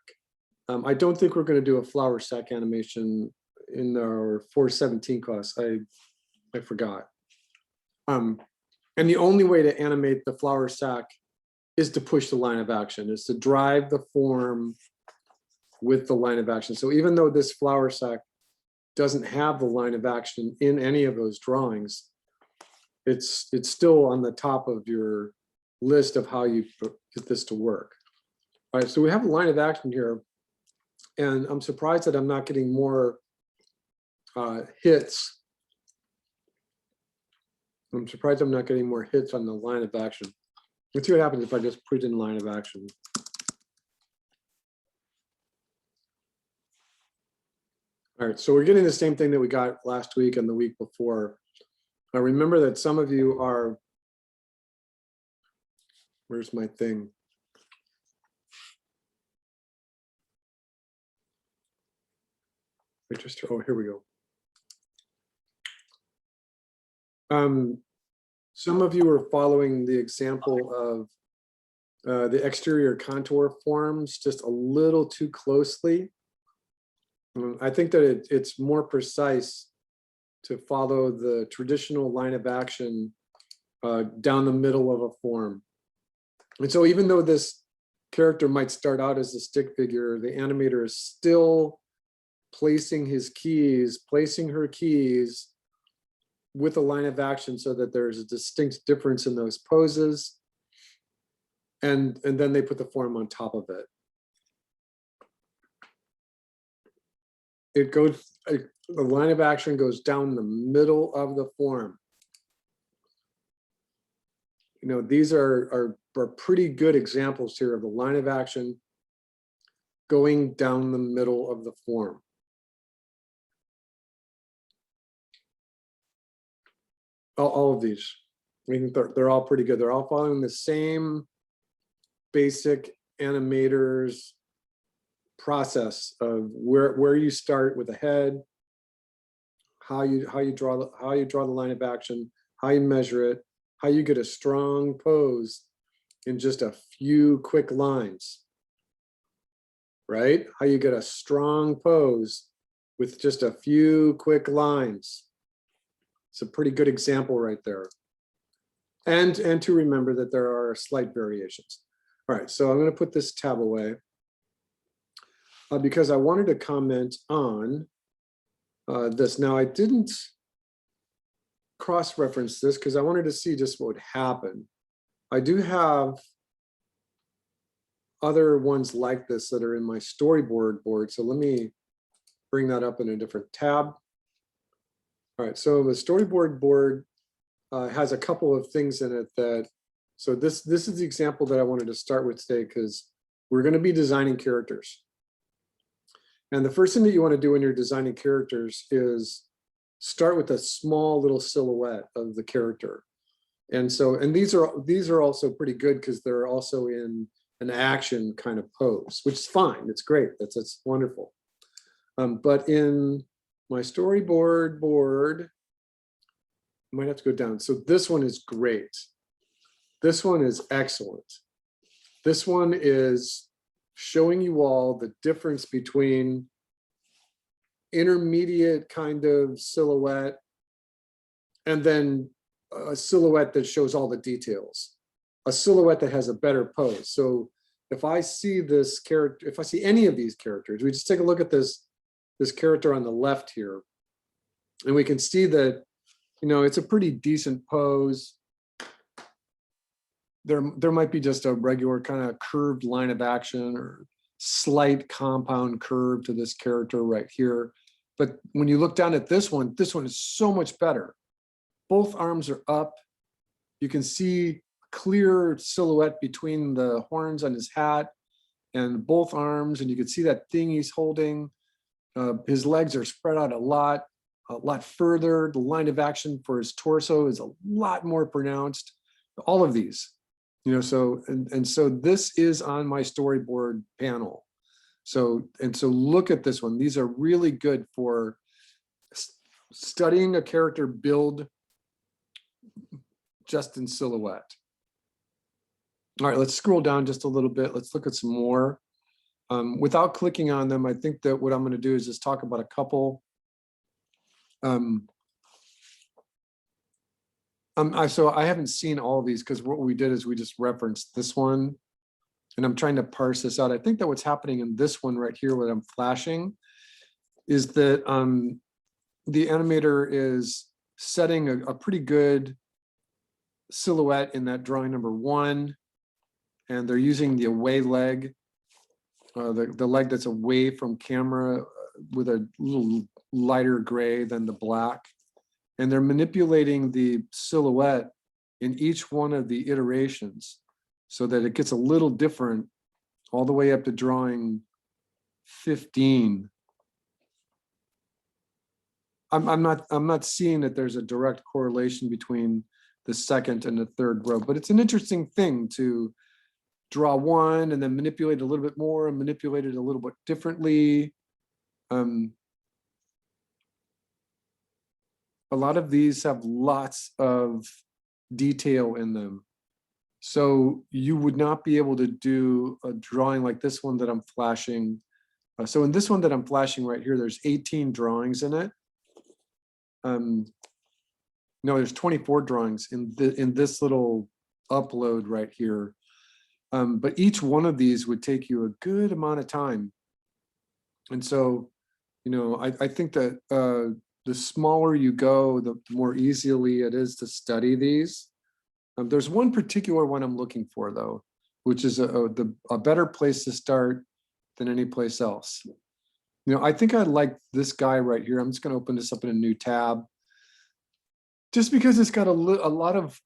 I don't think we're going to do a flour sack animation in our 417 class. I forgot. And the only way to animate the flour sack is to push the line of action, is to drive the form with the line of action. So even though this flour sack doesn't have the line of action in any of those drawings, it's still on the top of your list of how you get this to work. All right, so we have a line of action here, and I'm surprised that I'm not getting more hits. I'm surprised I'm not getting more hits on the line of action. Let's see what happens if I just put in line of action. All right, so we're getting the same thing that we got last week and the week before. Now remember that some of you are, where's my thing? Oh, here we go. Some of you are following the example of the exterior contour forms just a little too closely. I think that it's more precise to follow the traditional line of action down the middle of a form. And so even though this character might start out as a stick figure, the animator is still placing his keys, placing her keys with a line of action so that there's a distinct difference in those poses. And then they put the form on top of it. It goes, the line of action goes down the middle of the form. You know, these are pretty good examples here of the line of action going down the middle of the form. All of these, I think they're all pretty good. They're all following the same basic animators process of where you start with a head, how you draw the line of action, how you measure it, how you get a strong pose in just a few quick lines, right? How you get a strong pose with just a few quick lines. It's a pretty good example right there. And to remember that there are slight variations. All right, so I'm going to put this tab away because I wanted to comment on this. Now, I didn't cross-reference this because I wanted to see just what would happen. I do have other ones like this that are in my storyboard board. So let me bring that up in a different tab. All right, so the storyboard board has a couple of things in it that, so this is the example that I wanted to start with today because we're going to be designing characters. And the first thing that you want to do when you're designing characters is start with a small little silhouette of the character. And so, and these are also pretty good because they're also in an action kind of pose, which is fine. It's great. That's wonderful. But in my storyboard board, I might have to go down. So this one is great. This one is excellent. This one is showing you all the difference between intermediate kind of silhouette and then a silhouette that shows all the details, a silhouette that has a better pose. So if I see this character, if I see any of these characters, we just take a look at this character on the left here, and we can see that, you know, it's a pretty decent pose. There might be just a regular kind of curved line of action or slight compound curve to this character right here. But when you look down at this one is so much better. Both arms are up. You can see clear silhouette between the horns on his hat and both arms, and you can see that thing he's holding. His legs are spread out a lot further. The line of action for his torso is a lot more pronounced. All of these, you know, so and so this is on my storyboard panel. So look at this one. These are really good for studying a character build just in silhouette. All right, let's scroll down just a little bit. Let's look at some more. Without clicking on them, I think that what I'm going to do is just talk about a couple. So I haven't seen all of these because what we did is we just referenced this one, and I'm trying to parse this out. I think that what's happening in this one right here, what I'm flashing, is that the animator is setting a pretty good silhouette in that drawing number 1, and they're using the away leg, the leg that's away from camera with a little lighter gray than the black. And they're manipulating the silhouette in each one of the iterations so that it gets a little different all the way up to drawing 15. I'm not seeing that there's a direct correlation between the second and the third row, but it's an interesting thing to draw one and then manipulate it a little bit more and manipulate it a little bit differently. A lot of these have lots of detail in them. So you would not be able to do a drawing like this one that I'm flashing. So in this one that I'm flashing right here, there's 18 drawings in it. No, there's 24 drawings in this little upload right here. But each one of these would take you a good amount of time. And so, you know, I think that the smaller you go, the more easily it is to study these. There's one particular one I'm looking for though, which is a better place to start than any place else. You know, I think I like this guy right here. I'm just going to open this up in a new tab, just because it's got a lot of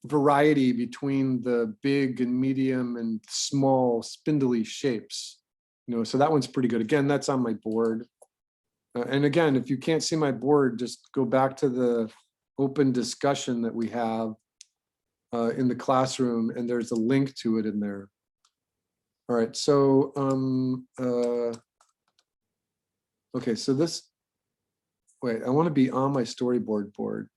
variety between the big and medium and small spindly shapes. You know, so that one's pretty good. Again, that's on my board. And again, if you can't see my board, just go back to the open discussion that we have in the classroom, and there's a link to it in there. All right, so okay, so this, wait, I want to be on my storyboard board.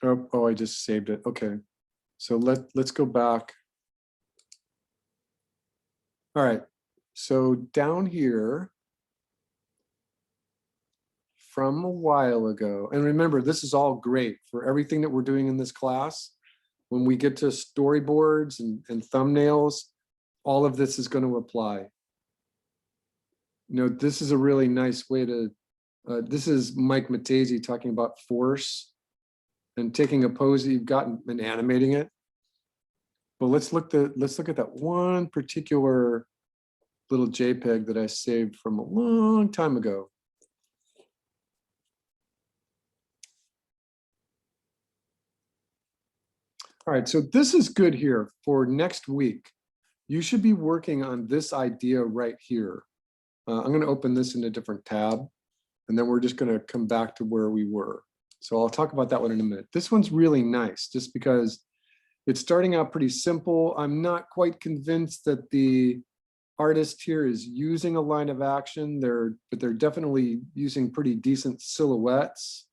Oh, I just saved it. Okay. So let's go back. All right. So down here from a while ago, and remember, this is all great for everything that we're doing in this class. When we get to storyboards and thumbnails, all of this is going to apply. You know, this is a really nice way to, this is Mike Matesi talking about force and taking a pose that you've gotten and animating it. But let's look at that one particular little JPEG that I saved from a long time ago. All right, so this is good here for next week. You should be working on this idea right here. I'm going to open this in a different tab, and then we're just going to come back to where we were. So I'll talk about that one in a minute. This one's really nice just because it's starting out pretty simple. I'm not quite convinced that the artist here is using a line of action, but they're definitely using pretty decent silhouettes.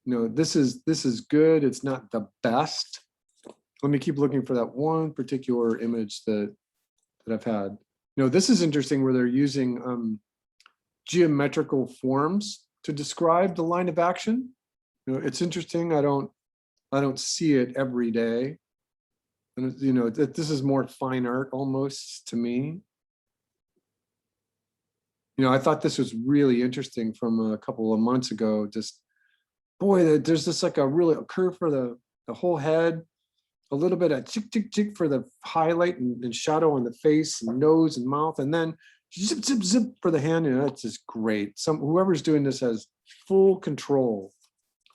You know, this is good. It's not the best. Let me keep looking for that one particular image that I've had. You know, this is interesting where they're using geometrical forms to describe the line of action. You know, it's interesting. I don't see it every day. And you know, this is more fine art almost to me. You know, I thought this was really interesting from a couple of months ago. Just, boy, there's just like a curve for the whole head, a little bit of chick, chick, chick for the highlight and shadow on the face and nose and mouth, and then zip, zip, zip for the hand. You know, that's just great. Whoever's doing this has full control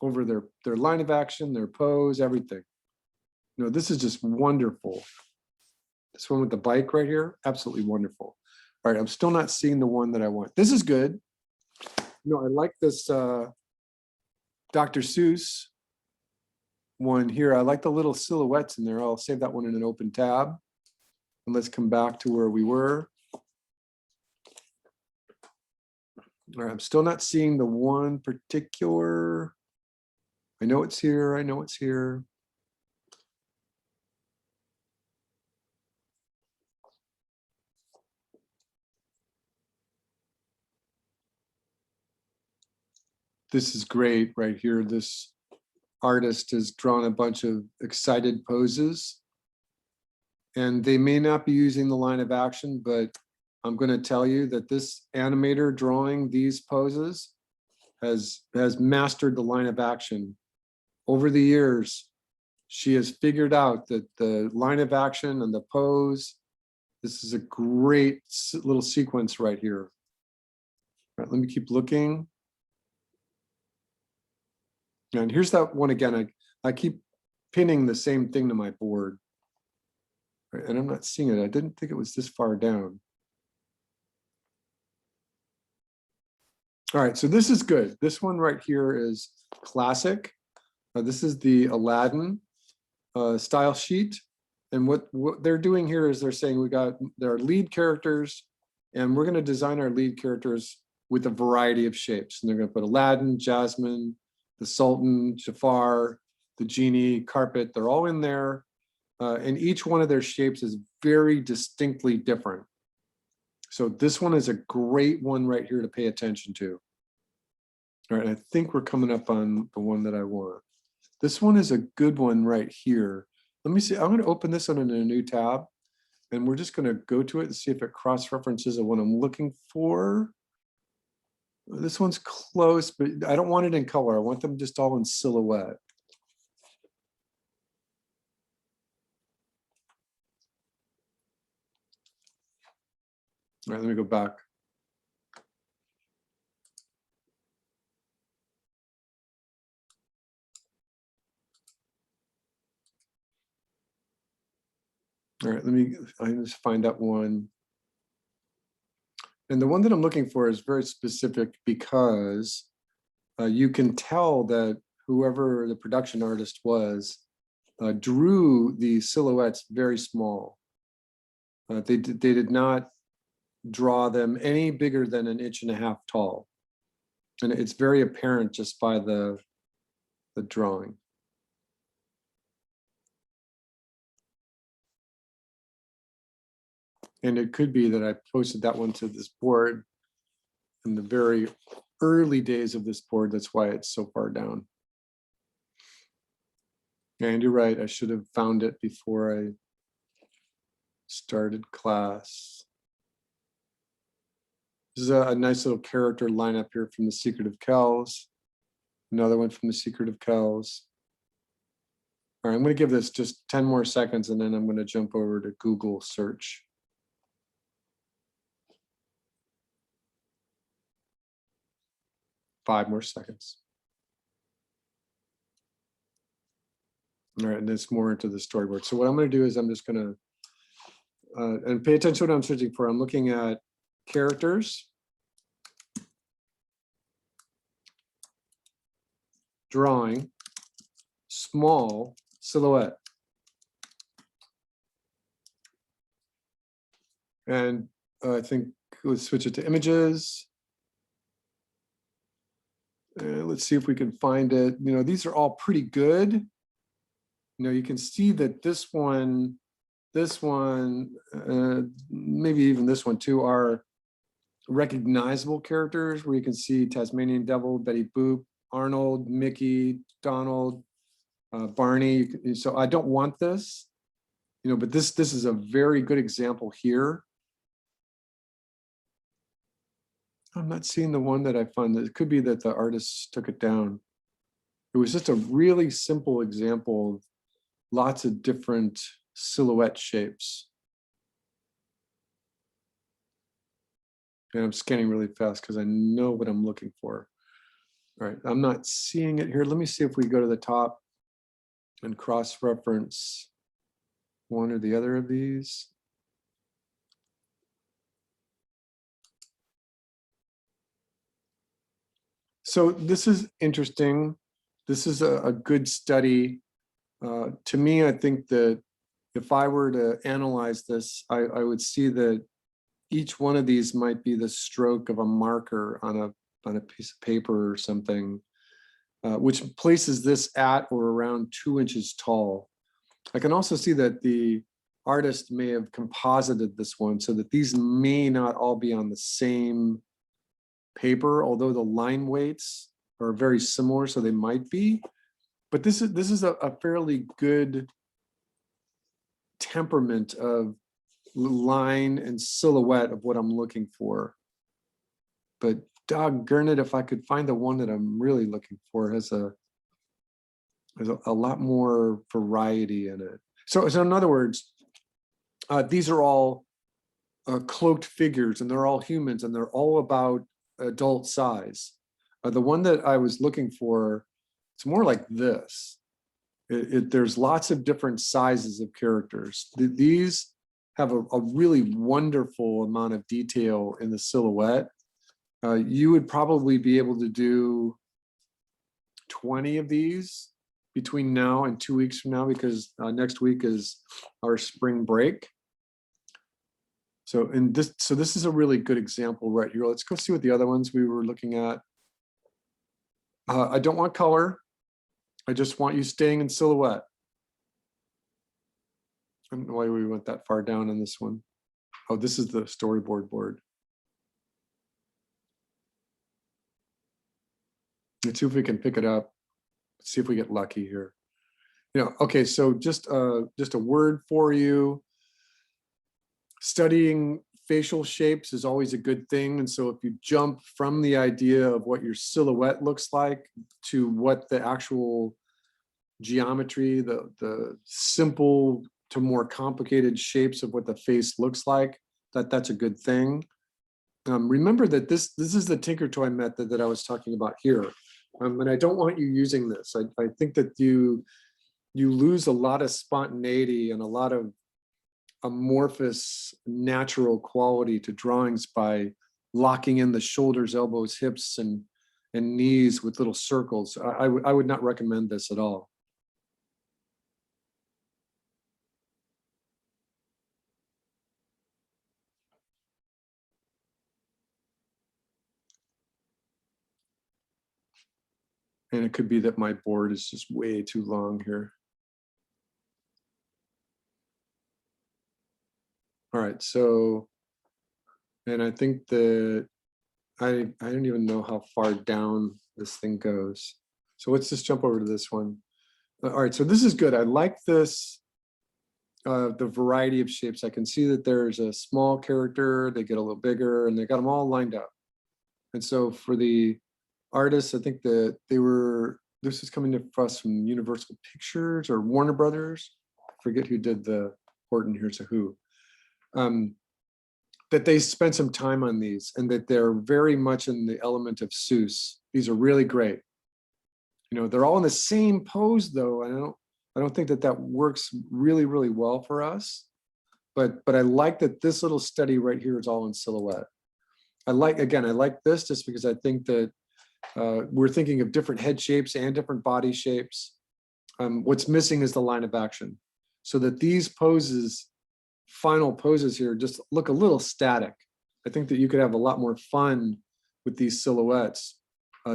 over their line of action, their pose, everything. You know, this is just wonderful. This one with the bike right here, absolutely wonderful. All right, I'm still not seeing the one that I want. This is good. You know, I like this Dr. Seuss one here. I like the little silhouettes in there. I'll save that one in an open tab. And let's come back to where we were. All right, I'm still not seeing the one particular. I know it's here. I know it's here. This is great right here. This artist has drawn a bunch of excited poses. And they may not be using the line of action, but I'm going to tell you that this animator drawing these poses has mastered the line of action. Over the years, she has figured out that the line of action and the pose, this is a great little sequence right here. All right, let me keep looking. And here's that one again. I keep pinning the same thing to my board. Right, and I'm not seeing it. I didn't think it was this far down. All right, so this is good. This one right here is classic. This is the Aladdin style sheet. And what they're doing here is they're saying we got their lead characters, and we're going to design our lead characters with a variety of shapes. And they're going to put Aladdin, Jasmine, the Sultan, Jafar, the genie, carpet. They're all in there. And each one of their shapes is very distinctly different. So this one is a great one right here to pay attention to. All right, I think we're coming up on the one that I want. This one is a good one right here. Let me see, I'm going to open this one in a new tab, and we're just going to go to it and see if it cross-references the one I'm looking for. This one's close, but I don't want it in color. I want them just all in silhouette. All right, let me go back. All right, I just find that one. And the one that I'm looking for is very specific because you can tell that whoever the production artist was drew the silhouettes very small. They did not draw them any bigger than 1.5 inches tall. And it's very apparent just by the drawing. And it could be that I posted that one to this board in the very early days of this board. That's why it's so far down. And you're right, I should have found it before I started class. This is a nice little character lineup here from The Secret of Kells. Another one from The Secret of Kells. All right, I'm going to give this just 10 more seconds and then I'm going to jump over to Google search. Five more seconds. All right, and it's more into the storyboard. So what I'm going to do is I'm just going to, and pay attention to what I'm searching for. I'm looking at characters, drawing, small, silhouette. And I think let's switch it to images. Let's see if we can find it. You know, these are all pretty good. You know, you can see that this one, maybe even this one too, are recognizable characters where you can see Tasmanian Devil, Betty Boop, Arnold, Mickey, Donald, Barney. So I don't want this, you know, but this is a very good example here. I'm not seeing the one that I found. It could be that the artist took it down. It was just a really simple example of lots of different silhouette shapes. And I'm scanning really fast because I know what I'm looking for. All right, I'm not seeing it here. Let me see if we go to the top and cross-reference one or the other of these. So this is interesting. This is a good study. To me, I think that if I were to analyze this, I would see that each one of these might be the stroke of a marker on a piece of paper or something, which places this at or around 2 inches tall. I can also see that the artist may have composited this one so that these may not all be on the same paper, although the line weights are very similar, so they might be. But this is a fairly good temperament of line and silhouette of what I'm looking for. But doggone it, if I could find the one that I'm really looking for, has a lot more variety in it. So in other words, these are all cloaked figures, and they're all humans, and they're all about adult size. The one that I was looking for, it's more like this. There's lots of different sizes of characters. These have a really wonderful amount of detail in the silhouette. You would probably be able to do 20 of these between now and 2 weeks from now, because next week is our spring break. So this is a really good example right here. Let's go see what the other ones we were looking at. I don't want color. I just want you staying in silhouette. I don't know why we went that far down on this one. Oh, this is the storyboard board. Let's see if we can pick it up. Let's see if we get lucky here. You know, okay, so just a word for you. Studying facial shapes is always a good thing. And so if you jump from the idea of what your silhouette looks like to what the actual geometry, the simple to more complicated shapes of what the face looks like, that's a good thing. Remember that this is the Tinker Toy method that I was talking about here. And I don't want you using this. I think that you lose a lot of spontaneity and a lot of amorphous natural quality to drawings by locking in the shoulders, elbows, hips, and knees with little circles. I would not recommend this at all. And it could be that my board is just way too long here. All right, so, and I think that I don't even know how far down this thing goes. So let's just jump over to this one. All right, so this is good. I like this, the variety of shapes. I can see that there's a small character, they get a little bigger, and they got them all lined up. And so for the artists, I think that this is coming to us from Universal Pictures or Warner Brothers. I forget who did the Horton Hears a Who. That they spent some time on these and that they're very much in the element of Seuss. These are really great. You know, they're all in the same pose though. I don't think that that works really, really well for us. But I like that this little study right here is all in silhouette. I like this just because I think that we're thinking of different head shapes and different body shapes. What's missing is the line of action. So that these poses, final poses here, just look a little static. I think that you could have a lot more fun with these silhouettes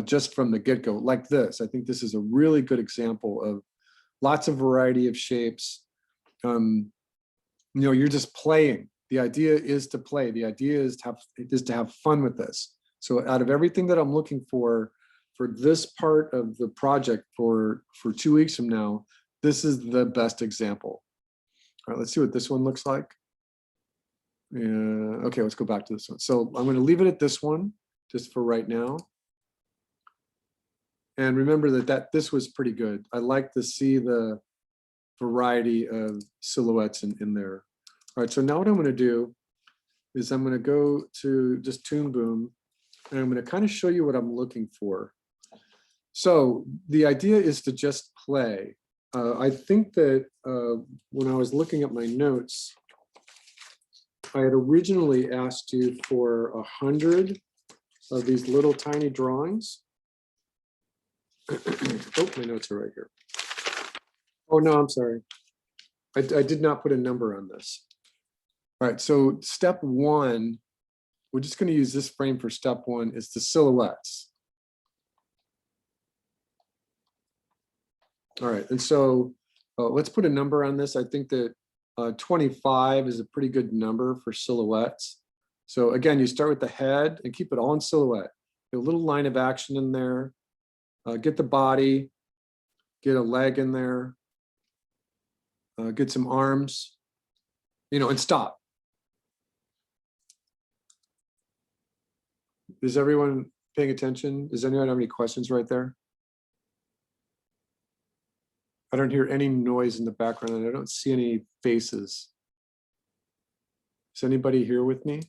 just from the get-go, like this. I think this is a really good example of lots of variety of shapes. You know, you're just playing. The idea is to play. The idea is to have fun with this. So out of everything that I'm looking for this part of the project for 2 weeks from now, this is the best example. All right, let's see what this one looks like. Okay, let's go back to this one. So I'm going to leave it at this one just for right now. And remember that this was pretty good. I like to see the variety of silhouettes in there. All right, so now what I'm going to do is I'm going to go to just Toon Boom, and I'm going to kind of show you what I'm looking for. So the idea is to just play. I think that when I was looking at my notes, I had originally asked you for 100 of these little tiny drawings. Oh, my notes are right here. Oh, no, I'm sorry. I did not put a number on this. All right, so step one, we're just going to use this frame for step one, is the silhouettes. All right, and so let's put a number on this. I think that 25 is a pretty good number for silhouettes. So again, you start with the head and keep it all in silhouette. Get a little line of action in there. Get the body, get a leg in there, get some arms, you know, and stop. Is everyone paying attention? Does anyone have any questions right there? I don't hear any noise in the background and I don't see any faces. Is anybody here with me?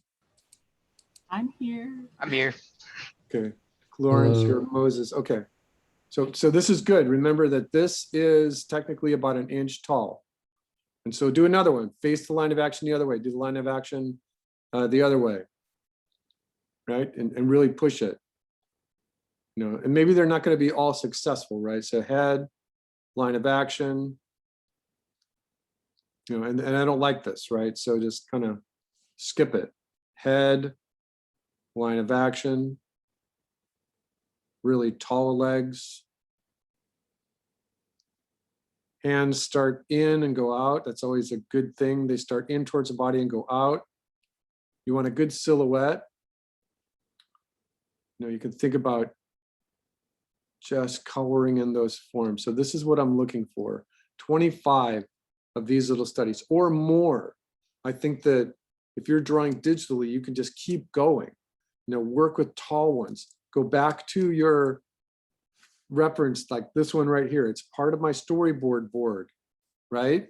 I'm here. I'm here. Okay, Lawrence, you're Moses. Okay, so this is good. Remember that this is technically about 1 inch tall. And so do another one. Face the line of action the other way. Do the line of action the other way. Right, and really push it. You know, and maybe they're not going to be all successful, right? So head, line of action, you know, and I don't like this, right? So just kind of skip it. Head, line of action, really tall legs. Hands start in and go out. That's always a good thing. They start in towards the body and go out. You want a good silhouette. You know, you can think about just coloring in those forms. So this is what I'm looking for. 25 of these little studies or more. I think that if you're drawing digitally, you can just keep going. You know, work with tall ones. Go back to your reference, like this one right here. It's part of my storyboard board, right?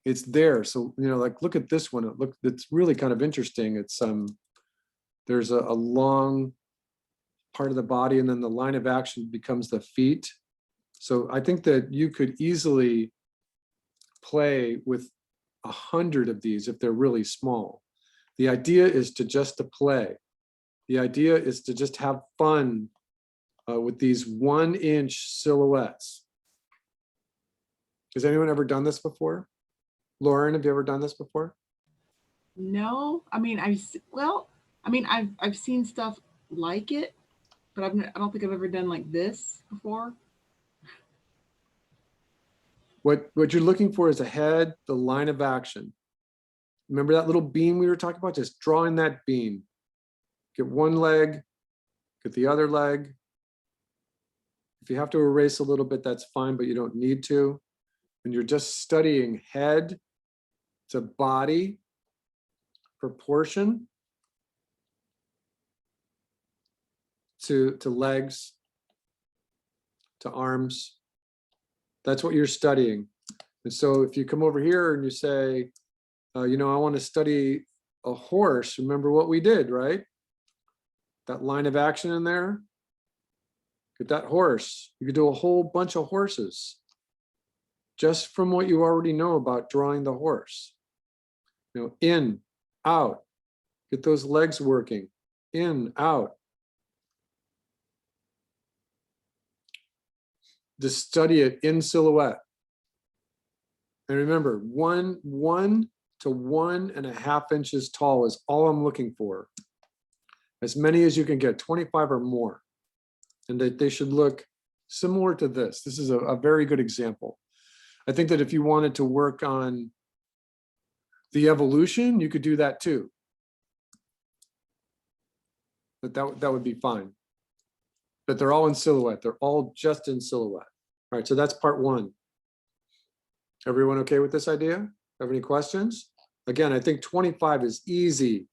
It's there. So, you know, like look at this one. It's really kind of interesting. It's there's a long part of the body and then the line of action becomes the feet. So I think that you could easily play with 100 of these if they're really small. The idea is to play. The idea is to just have fun with these 1 inch silhouettes. Has anyone ever done this before? Lauren, have you ever done this before? No, I mean, I've seen stuff like it, but I don't think I've ever done like this before. What you're looking for is a head, the line of action. remember that little beam we were talking about? Just drawing that beam. Get one leg, get the other leg. If you have to erase a little bit, that's fine, but you don't need to. And you're just studying head to body proportion to legs to arms. That's what you're studying. And so if you come over here and you say, you know, I want to study a horse, remember what we did, right? That line of action in there. Get that horse. You could do a whole bunch of horses just from what you already know about drawing the horse. You know, in, out, get those legs working, in, out. Just study it in silhouette. And remember, 1 to 1.5 inches tall is all I'm looking for. As many as you can get, 25 or more. And that they should look similar to this. This is a very good example. I think that if you wanted to work on the evolution, you could do that too. But that would be fine. But they're all in silhouette. They're all just in silhouette. All right, so that's part 1. Everyone okay with this idea? Have any questions? Again, I think 25 is easy.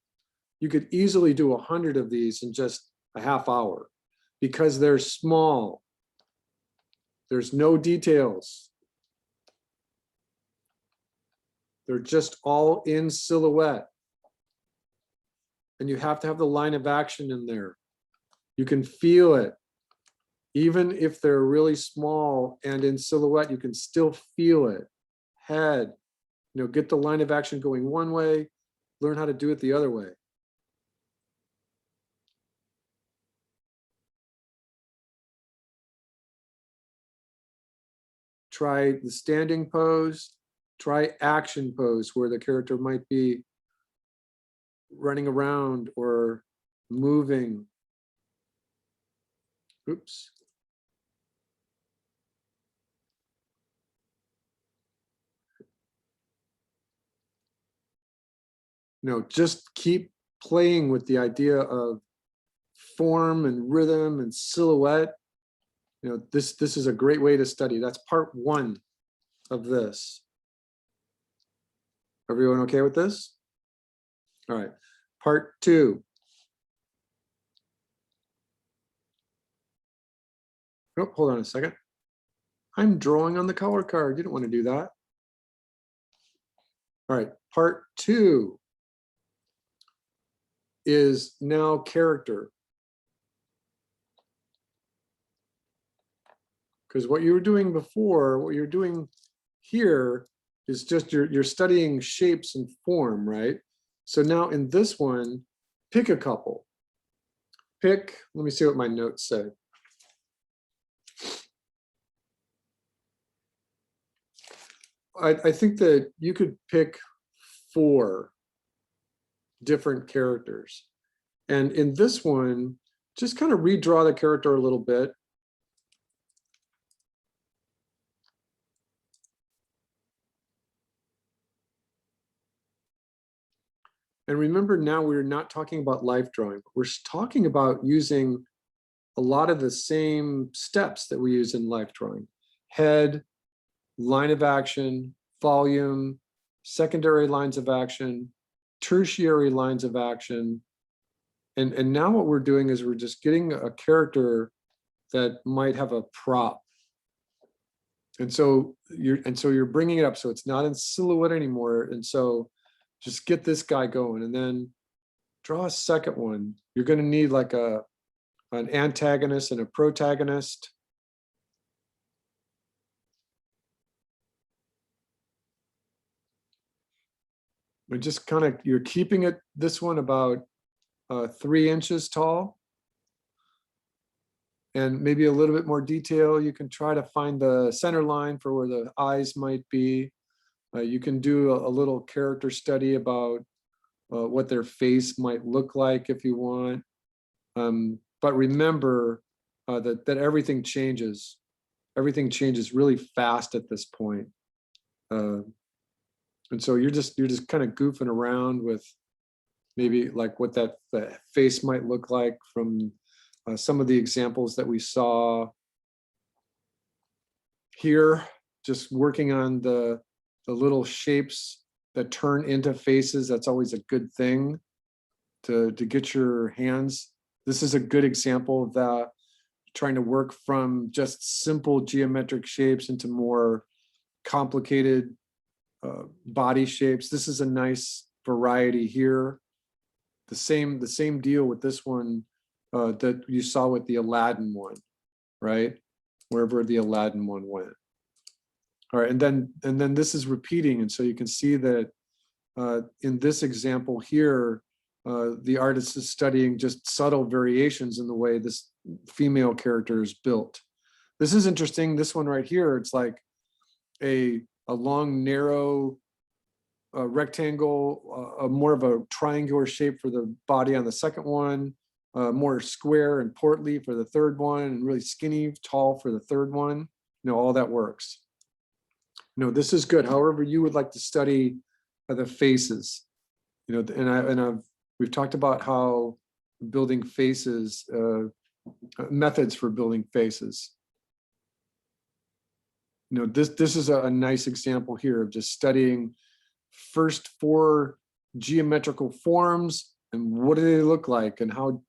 You could easily do 100 of these in just a half hour because they're small. There's no details. They're just all in silhouette. And you have to have the line of action in there. You can feel it. Even if they're really small and in silhouette, you can still feel it. Head, you know, get the line of action going one way, learn how to do it the other way. Try the standing pose, try action pose where the character might be running around or moving. Oops. No, just keep playing with the idea of form and rhythm and silhouette. You know, this is a great way to study. That's part 1 of this. Everyone okay with this? All right, part 2. Oh, hold on a second. I'm drawing on the color card. You don't want to do that. All right, part 2 is now character. Because what you were doing before, what you're doing here is just you're studying shapes and form, right? So now in this one, pick a couple. Let me see what my notes say. I think that you could pick 4 different characters. And in this one, just kind of redraw the character a little bit. And remember, now we're not talking about life drawing. We're talking about using a lot of the same steps that we use in life drawing. Head, line of action, volume, secondary lines of action, tertiary lines of action. And now what we're doing is we're just getting a character that might have a prop. And so you're bringing it up so it's not in silhouette anymore. And so just get this guy going and then draw a second one. You're going to need like an antagonist and a protagonist. But just kind of, you're keeping it, this one about 3 inches tall. And maybe a little bit more detail. You can try to find the center line for where the eyes might be. You can do a little character study about what their face might look like if you want. But remember that everything changes. Everything changes really fast at this point. And so you're just kind of goofing around with maybe like what that face might look like from some of the examples that we saw here, just working on the little shapes that turn into faces. That's always a good thing to get your hands. This is a good example of that, trying to work from just simple geometric shapes into more complicated body shapes. This is a nice variety here. The same deal with this one that you saw with the Aladdin one, right? Wherever the Aladdin one went. All right, and then this is repeating, and so you can see that in this example here, the artist is studying just subtle variations in the way this female character is built. This is interesting. This one right here, it's like a long, narrow rectangle, more of a triangular shape for the body on the second one, more square and portly for the third one, and really skinny, tall for the third one. You know, all that works. You know, this is good. However you would like to study the faces. You know, we've talked about how building faces, methods for building faces. You know, this is a nice example here of just studying first 4 geometrical forms and what do they look like and how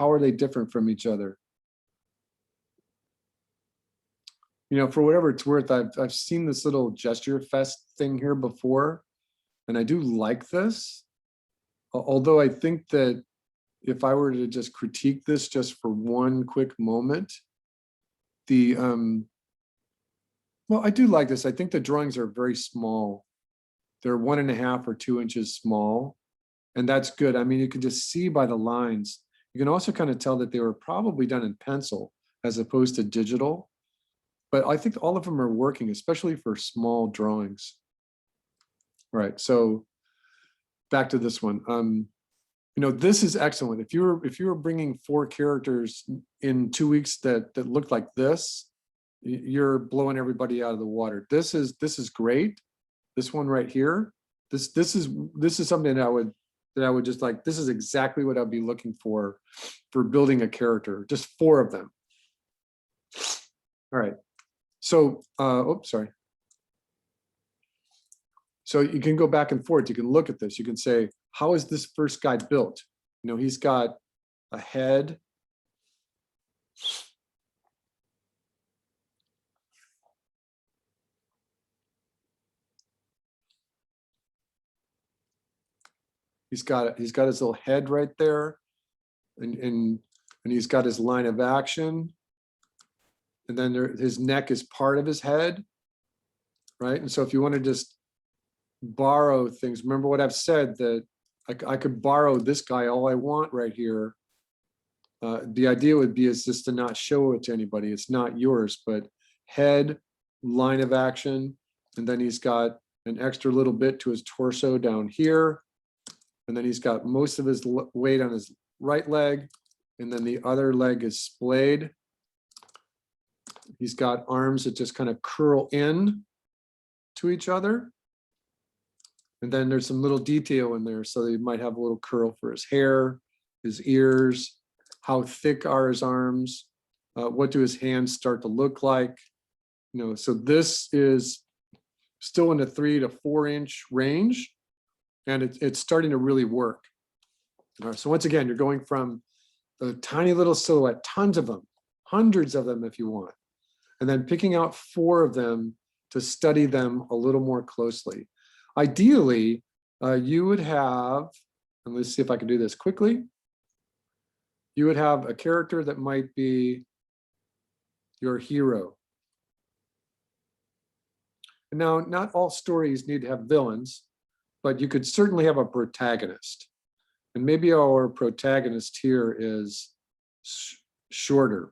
are they different from each other. You know, for whatever it's worth, I've seen this little gesture fest thing here before, and I do like this. Although I think that if I were to just critique this just for one quick moment, well, I do like this. I think the drawings are very small. They're 1.5 or 2 inches small, and that's good. I mean, you can just see by the lines. You can also kind of tell that they were probably done in pencil as opposed to digital. But I think all of them are working, especially for small drawings. All right, so back to this one. You know, this is excellent. If you were bringing 4 characters in 2 weeks that looked like this, you're blowing everybody out of the water. This is great. This one right here, this is something that I would just like. This is exactly what I'd be looking for building a character. Just 4 of them. All right. So, oops, sorry. So you can go back and forth. You can look at this. You can say, how is this first guy built? You know, he's got a head. He's got his little head right there, and he's got his line of action. And then his neck is part of his head, right? And so if you want to just borrow things, remember what I've said, that I could borrow this guy all I want right here. The idea would be is just to not show it to anybody. It's not yours, but head, line of action, and then he's got an extra little bit to his torso down here. And then he's got most of his weight on his right leg, and then the other leg is splayed. He's got arms that just kind of curl in to each other. And then there's some little detail in there. So he might have a little curl for his hair, his ears, how thick are his arms, what do his hands start to look like. You know, so this is still in the 3 to 4 inch range, and it's starting to really work. All right, so once again, you're going from a tiny little silhouette, tons of them, hundreds of them if you want, and then picking out 4 of them to study them a little more closely. Ideally, you would have, and let's see if I can do this quickly. You would have a character that might be your hero. Now, not all stories need to have villains, but you could certainly have a protagonist. And maybe our protagonist here is shorter.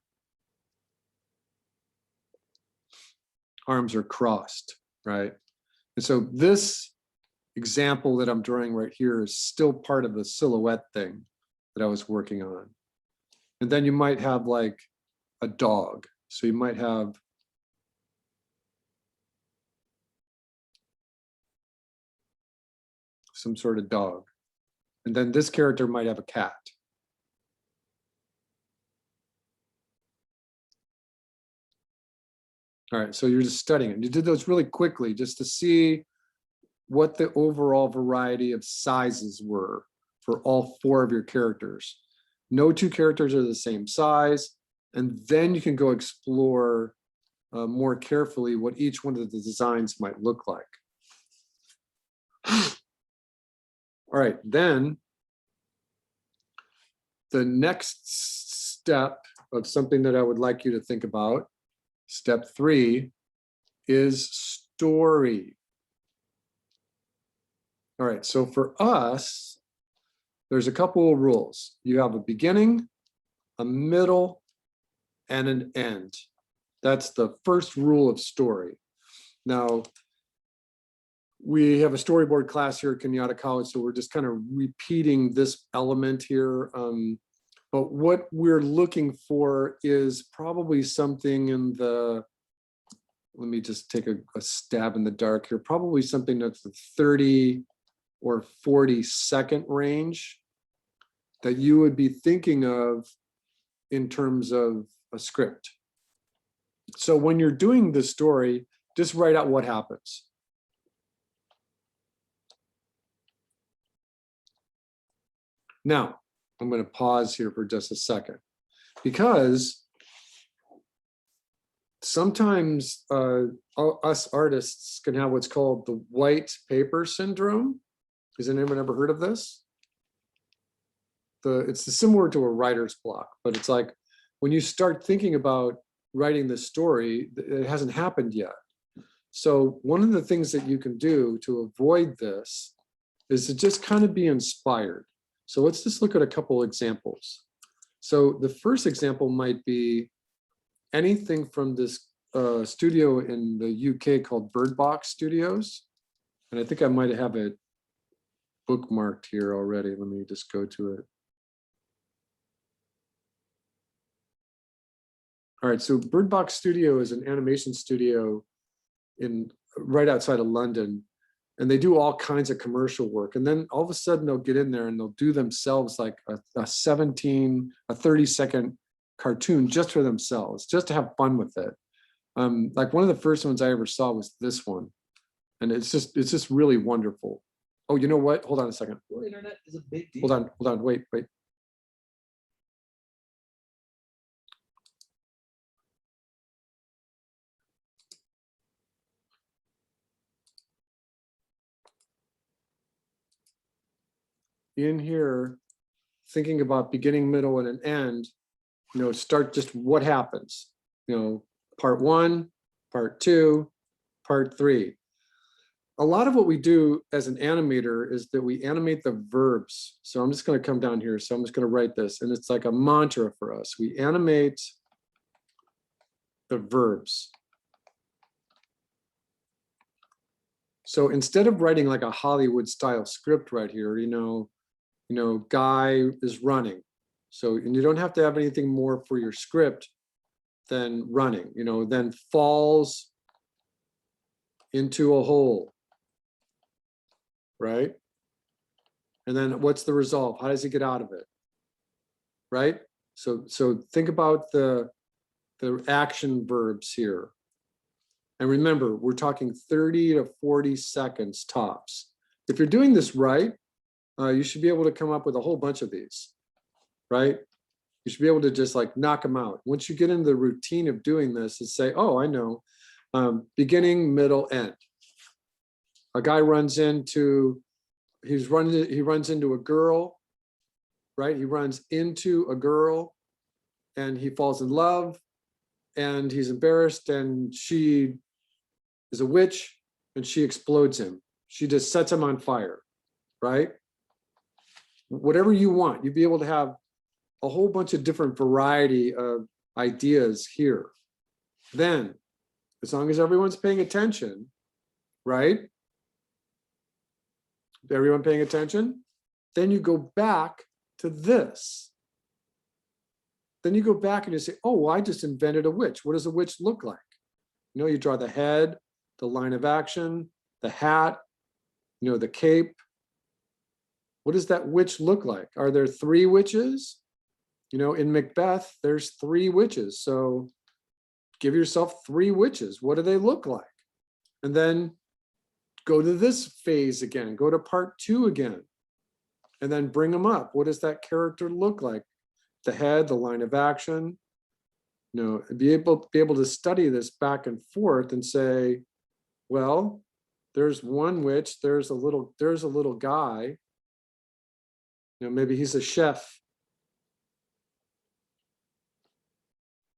Arms are crossed, right? And so this example that I'm drawing right here is still part of the silhouette thing that I was working on. And then you might have like a dog. So you might have some sort of dog. And then this character might have a cat. All right, so you're just studying it. You did those really quickly just to see what the overall variety of sizes were for all 4 of your characters. No 2 characters are the same size. And then you can go explore more carefully what each one of the designs might look like. All right, then the next step of something that I would like you to think about, step 3, is story. All right, so for us, there's a couple of rules. You have a beginning, a middle, and an end. That's the first rule of story. Now, we have a storyboard class here at Kenyatta College, so we're just kind of repeating this element here. But what we're looking for is probably something in the, let me just take a stab in the dark here, probably something that's the 30 or 40-second range that you would be thinking of in terms of a script. So when you're doing the story, just write out what happens. Now, I'm going to pause here for just a second, because sometimes us artists can have what's called the white paper syndrome. Has anyone ever heard of this? It's similar to a writer's block, but it's like when you start thinking about writing the story, it hasn't happened yet. So one of the things that you can do to avoid this is to just kind of be inspired. So let's just look at a couple examples. So the first example might be anything from this studio in the UK called Bird Box Studios. And I think I might have it bookmarked here already. Let me just go to it. All right, so Bird Box Studio is an animation studio right outside of London, and they do all kinds of commercial work. And then all of a sudden they'll get in there and they'll do themselves like a 30-second cartoon just for themselves, just to have fun with it. Like one of the first ones I ever saw was this one, and it's just really wonderful. Oh, you know what? Hold on a second. Your internet is a big deal. Hold on, wait. In here, thinking about beginning, middle, and an end, start just what happens, part 1, part 2, part 3. A lot of what we do as an animator is that we animate the verbs. So I'm just going to come down here. So I'm just going to write this, and it's like a mantra for us. We animate the verbs. So instead of writing like a Hollywood style script right here, guy is running. So, and you don't have to have anything more for your script than running, then falls into a hole, right? And then what's the result? How does he get out of it, right? So think about the action verbs here. And remember, we're talking 30 to 40 seconds tops. If you're doing this right, you should be able to come up with a whole bunch of these, right? You should be able to just like knock them out. Once you get into the routine of doing this and say, oh, I know, beginning, middle, end. A guy runs into, he runs into a girl, right? He runs into a girl and he falls in love and he's embarrassed, and she is a witch and she explodes him. She just sets him on fire, right? Whatever you want, you'd be able to have a whole bunch of different variety of ideas here. Then, as long as everyone's paying attention, right? Everyone paying attention? Then you go back to this. Then you go back and you say, oh, well, I just invented a witch. What does a witch look like? You draw the head, the line of action, the hat, the cape, What does that witch look like? Are there 3 witches? You know, in Macbeth, there's 3 witches. So give yourself 3 witches. What do they look like? And then go to this phase again, go to part 2 again, and then bring them up. What does that character look like? The head, the line of action, you know, be able to study this back and forth and say, well, there's one witch, there's a little guy, you know, maybe he's a chef.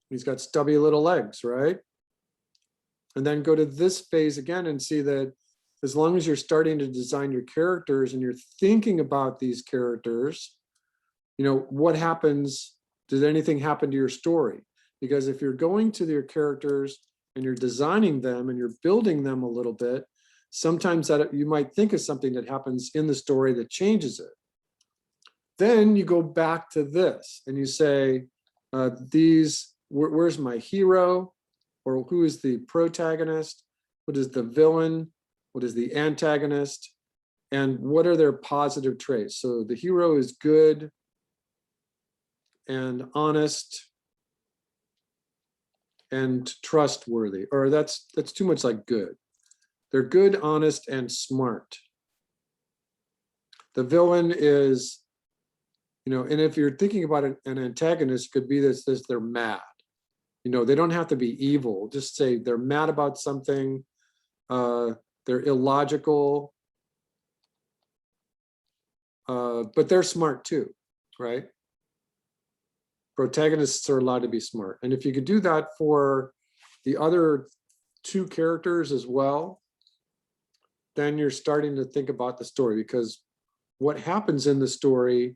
He's got stubby little legs, right? And then go to this phase again and see that as long as you're starting to design your characters and you're thinking about these characters, you know, what happens? Did anything happen to your story? Because if you're going to your characters and you're designing them and you're building them a little bit, sometimes that you might think of something that happens in the story that changes it. Then you go back to this and you say, where's my hero? Or who is the protagonist? What is the villain? What is the antagonist? And what are their positive traits? So the hero is good and honest and trustworthy, or that's too much like good. They're good, honest, and smart. The villain is, you know, and if you're thinking about an antagonist, it could be this they're mad. You know, they don't have to be evil. Just say they're mad about something. They're illogical, but they're smart too, right? Protagonists are allowed to be smart. And if you could do that for the other 2 characters as well, then you're starting to think about the story, because what happens in the story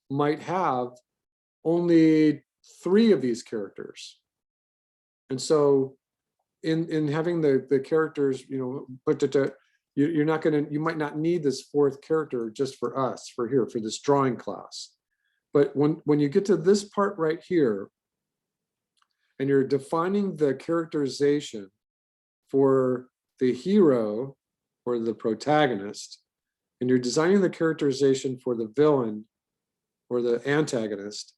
might have only 3 of these characters. And so in having the characters, you know, but you might not need this 4th character just for us, for this drawing class. But when you get to this part right here, and you're defining the characterization for the hero or the protagonist, and you're designing the characterization for the villain or the antagonist,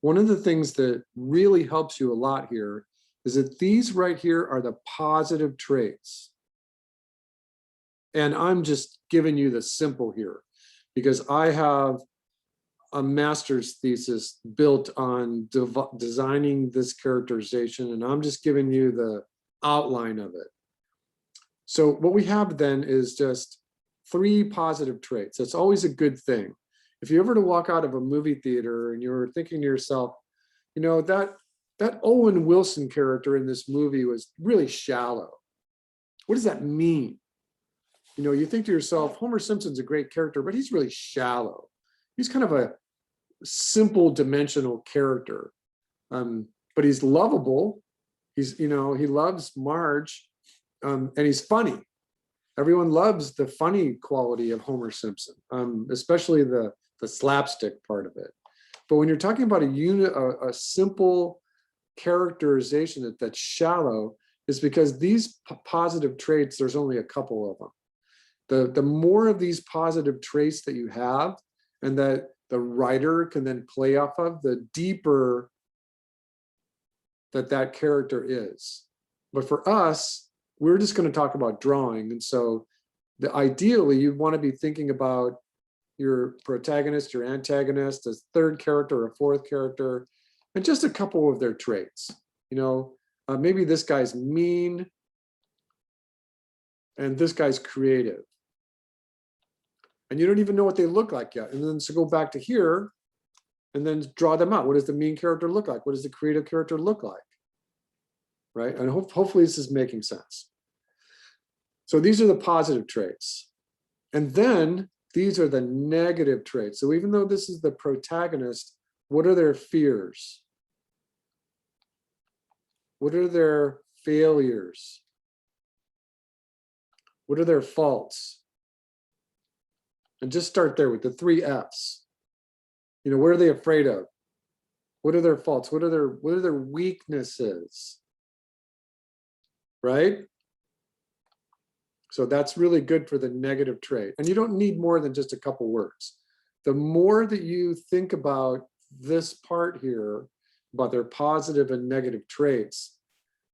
one of the things that really helps you a lot here is that these right here are the positive traits. And I'm just giving you the simple here, because I have a master's thesis built on designing this characterization, and I'm just giving you the outline of it. So what we have then is just 3 positive traits. That's always a good thing. If you ever to walk out of a movie theater and you're thinking to yourself, you know, that Owen Wilson character in this movie was really shallow. What does that mean? You know, you think to yourself, Homer Simpson's a great character, but he's really shallow. He's kind of a simple dimensional character, but he's lovable. He's, you know, he loves Marge, and he's funny. Everyone loves the funny quality of Homer Simpson, especially the slapstick part of it. But when you're talking about a simple characterization that's shallow, is because these positive traits, there's only a couple of them. The more of these positive traits that you have, and that the writer can then play off of, the deeper that character is. But for us, we're just going to talk about drawing. And so ideally, you'd want to be thinking about your protagonist, your antagonist, a 3rd character or a 4th character, and just a couple of their traits. You know, maybe this guy's mean and this guy's creative. And you don't even know what they look like yet. And then so go back to here and then draw them out. What does the mean character look like? What does the creative character look like? Right? And hopefully this is making sense. So these are the positive traits. And then these are the negative traits. So even though this is the protagonist, what are their fears? What are their failures? What are their faults? And just start there with the 3 F's. You know, what are they afraid of? What are their faults? What are their weaknesses? Right? So that's really good for the negative trait. And you don't need more than just a couple words. the more that you think about this part here, about their positive and negative traits,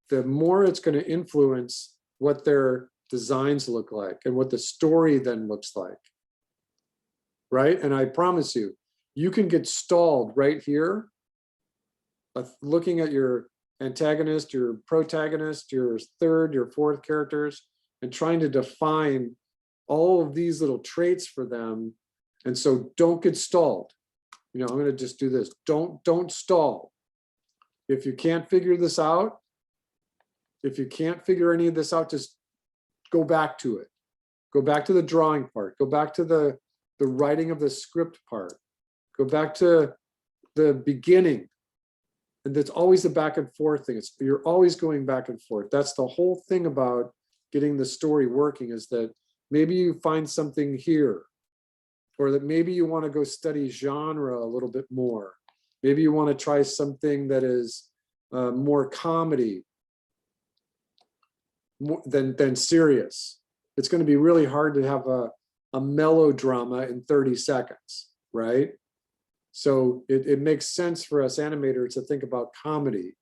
the more it's going to influence what their designs look like and what the story then looks like. Right? And I promise you, you can get stalled right here, looking at your antagonist, your protagonist, your third, your fourth characters, and trying to define all of these little traits for them. And so don't get stalled. You know, I'm going to just do this. Don't stall. If you can't figure this out, if you can't figure any of this out, just go back to it. Go back to the drawing part. Go back to the writing of the script part. Go back to the beginning. And it's always the back and forth thing. You're always going back and forth. That's the whole thing about getting the story working, is that maybe you find something here, or that maybe you want to go study genre a little bit more. Maybe you want to try something that is more comedy than serious. It's going to be really hard to have a melodrama in 30 seconds, right? So it makes sense for us animators to think about comedy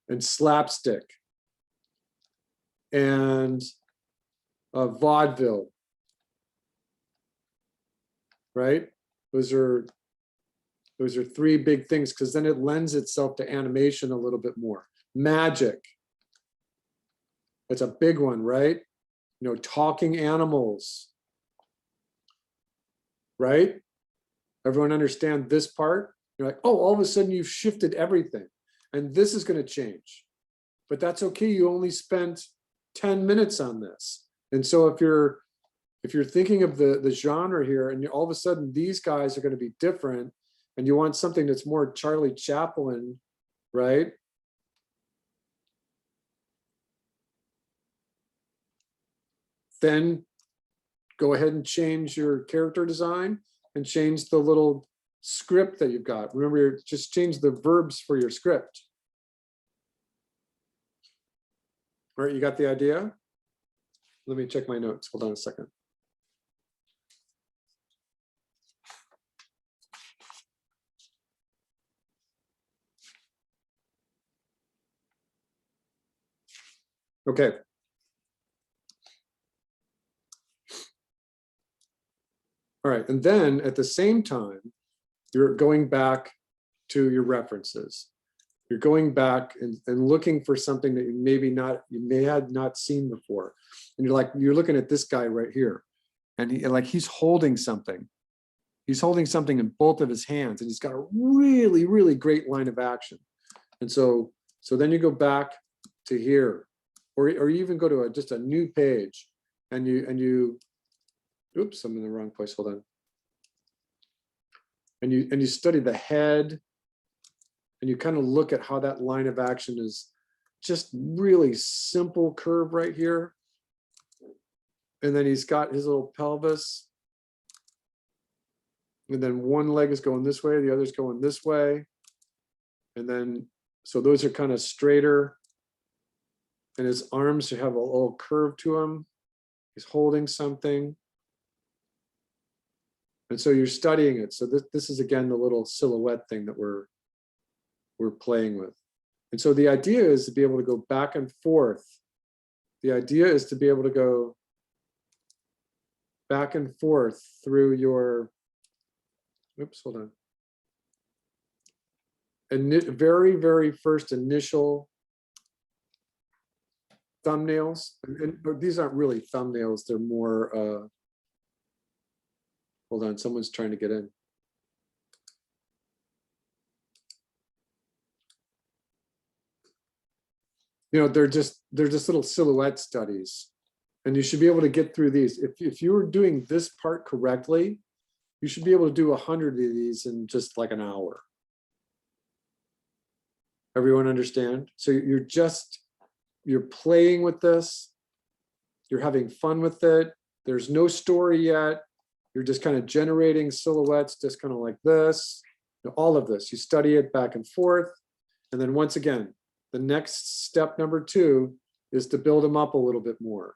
and slapstick and vaudeville, right? Those are three big things, because then it lends itself to animation a little bit more. Magic, that's a big one, right? You know, talking animals, right? Everyone understand this part? You're like, oh, all of a sudden you've shifted everything, and this is going to change. But that's okay. You only spent 10 minutes on this. And so if you're thinking of the genre here, and all of a sudden these guys are going to be different, and you want something that's more Charlie Chaplin, right? Then go ahead and change your character design and change the little script that you've got. Remember, just change the verbs for your script. All right, you got the idea? Let me check my notes. Hold on a second. Okay. All right, and then at the same time, you're going back to your references. You're going back and looking for something that you may have not seen before. And you're looking at this guy right here, and he's holding something. He's holding something in both of his hands, and he's got a really, really great line of action. And so then you go back to here, or you even go to just a new page, and you oops, I'm in the wrong place. Hold on. And you study the head, and you kind of look at how that line of action is just really simple curve right here. And then he's got his little pelvis. And then one leg is going this way, the other's going this way. And then, so those are kind of straighter. And his arms have a little curve to him. He's holding something. And so you're studying it. So this is, again, the little silhouette thing that we're playing with. And so the idea is to be able to go back and forth. The idea is to be able to go back and forth through your, oops, hold on. And very, very first initial thumbnails. And these aren't really thumbnails. They're more, hold on, someone's trying to get in. You know, they're just little silhouette studies, and you should be able to get through these. If you were doing this part correctly, you should be able to do 100 of these in just like an hour. Everyone understand? So you're playing with this. You're having fun with it. There's no story yet. You're just kind of generating silhouettes, just kind of like this. All of this, you study it back and forth. And then once again, the next step, number 2, is to build them up a little bit more.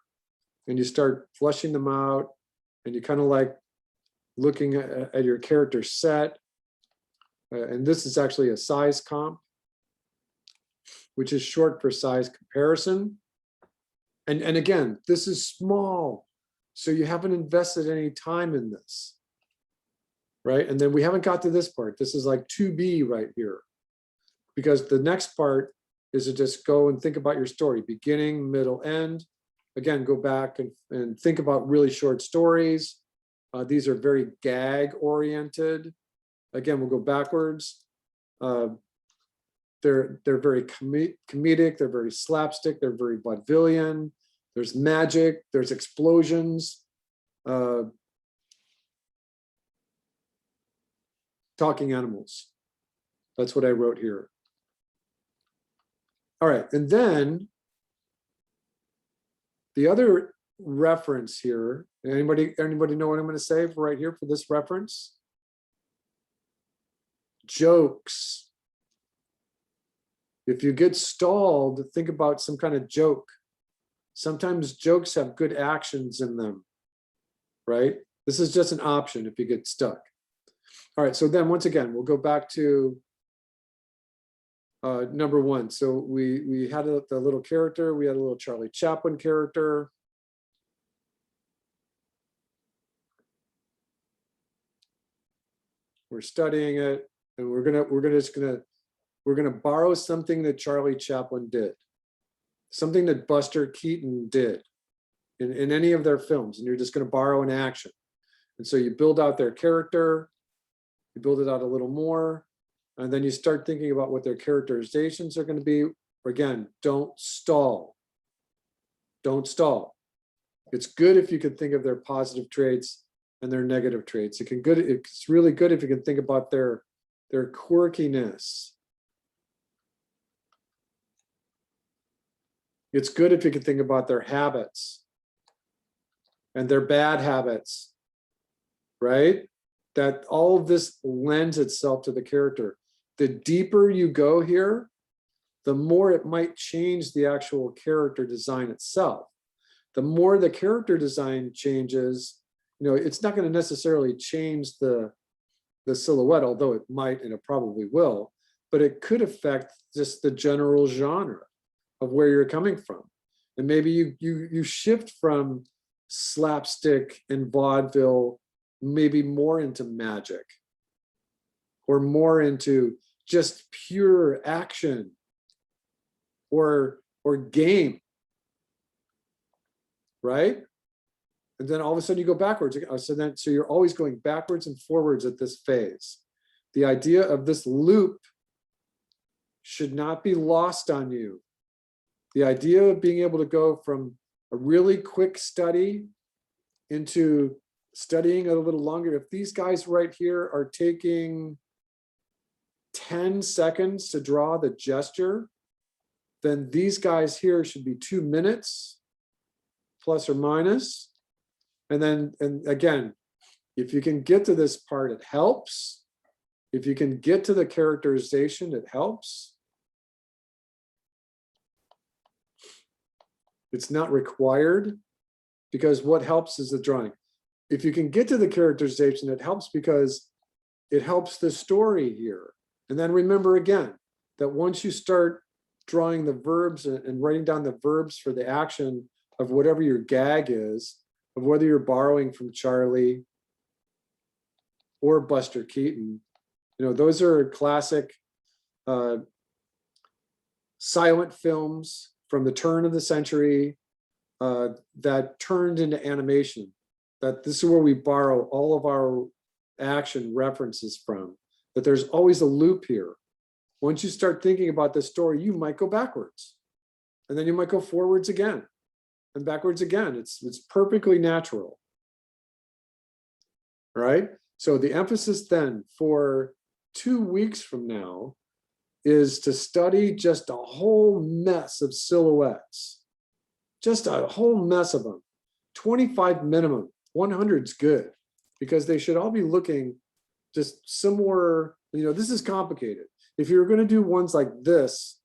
And you start fleshing them out, and you kind of like looking at your character set. And this is actually a size comp, which is short for size comparison. And again, this is small, so you haven't invested any time in this, right? And then we haven't got to this part. This is like 2B right here, because the next part is to just go and think about your story, beginning, middle, end. Again, go back and think about really short stories. These are very gag oriented. Again, we'll go backwards. They're very comedic, they're very slapstick, they're very vaudevillian. There's magic, there's explosions. Talking animals. That's what I wrote here. All right, and then the other reference here, anybody know what I'm going to say for right here for this reference? Jokes. If you get stalled, think about some kind of joke. Sometimes jokes have good actions in them, right? This is just an option if you get stuck. All right, so then once again, we'll go back to number one. So we had the little character, we had a little Charlie Chaplin character. We're studying it, and we're gonna borrow something that Charlie Chaplin did, something that Buster Keaton did in any of their films, and you're just gonna borrow an action. And so you build out their character, you build it out a little more, and then you start thinking about what their characterizations are gonna be. Again, don't stall. Don't stall. It's good if you can think of their positive traits and their negative traits. It's really good if you can think about their quirkiness. It's good if you can think about their habits and their bad habits, right? That all of this lends itself to the character. The deeper you go here, the more it might change the actual character design itself. The more the character design changes, it's not going to necessarily change the silhouette, although it might and it probably will, but it could affect just the general genre of where you're coming from. And maybe you shift from slapstick and vaudeville, maybe more into magic, or more into just pure action, or game, right? And then all of a sudden you go backwards. So you're always going backwards and forwards at this phase. The idea of this loop should not be lost on you. The idea of being able to go from a really quick study into studying it a little longer. If these guys right here are taking 10 seconds to draw the gesture, then these guys here should be 2 minutes, plus or minus. And again, if you can get to this part, it helps. If you can get to the characterization, it helps. It's not required, because what helps is the drawing. If you can get to the characterization, it helps because it helps the story here. And then remember again, that once you start drawing the verbs and writing down the verbs for the action of whatever your gag is, of whether you're borrowing from Charlie or Buster Keaton, those are classic silent films from the turn of the century that turned into animation. That this is where we borrow all of our action references from. But there's always a loop here. Once you start thinking about the story, you might go backwards, and then you might go forwards again, and backwards again. It's perfectly natural, right? So the emphasis then for 2 weeks from now is to study just a whole mess of silhouettes, just a whole mess of them. 25 minimum, 100's good, because they should all be looking just similar. This is complicated. If you're going to do ones like this,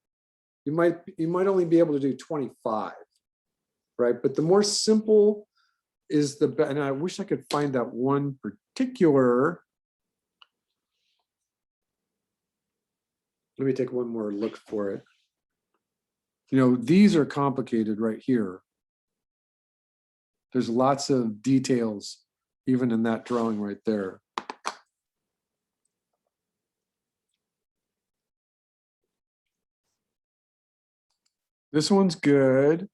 you might only be able to do 25, right? But the more simple is and I wish I could find that one particular. Let me take one more look for it. You know, these are complicated right here. There's lots of details, even in that drawing right there. This one's good.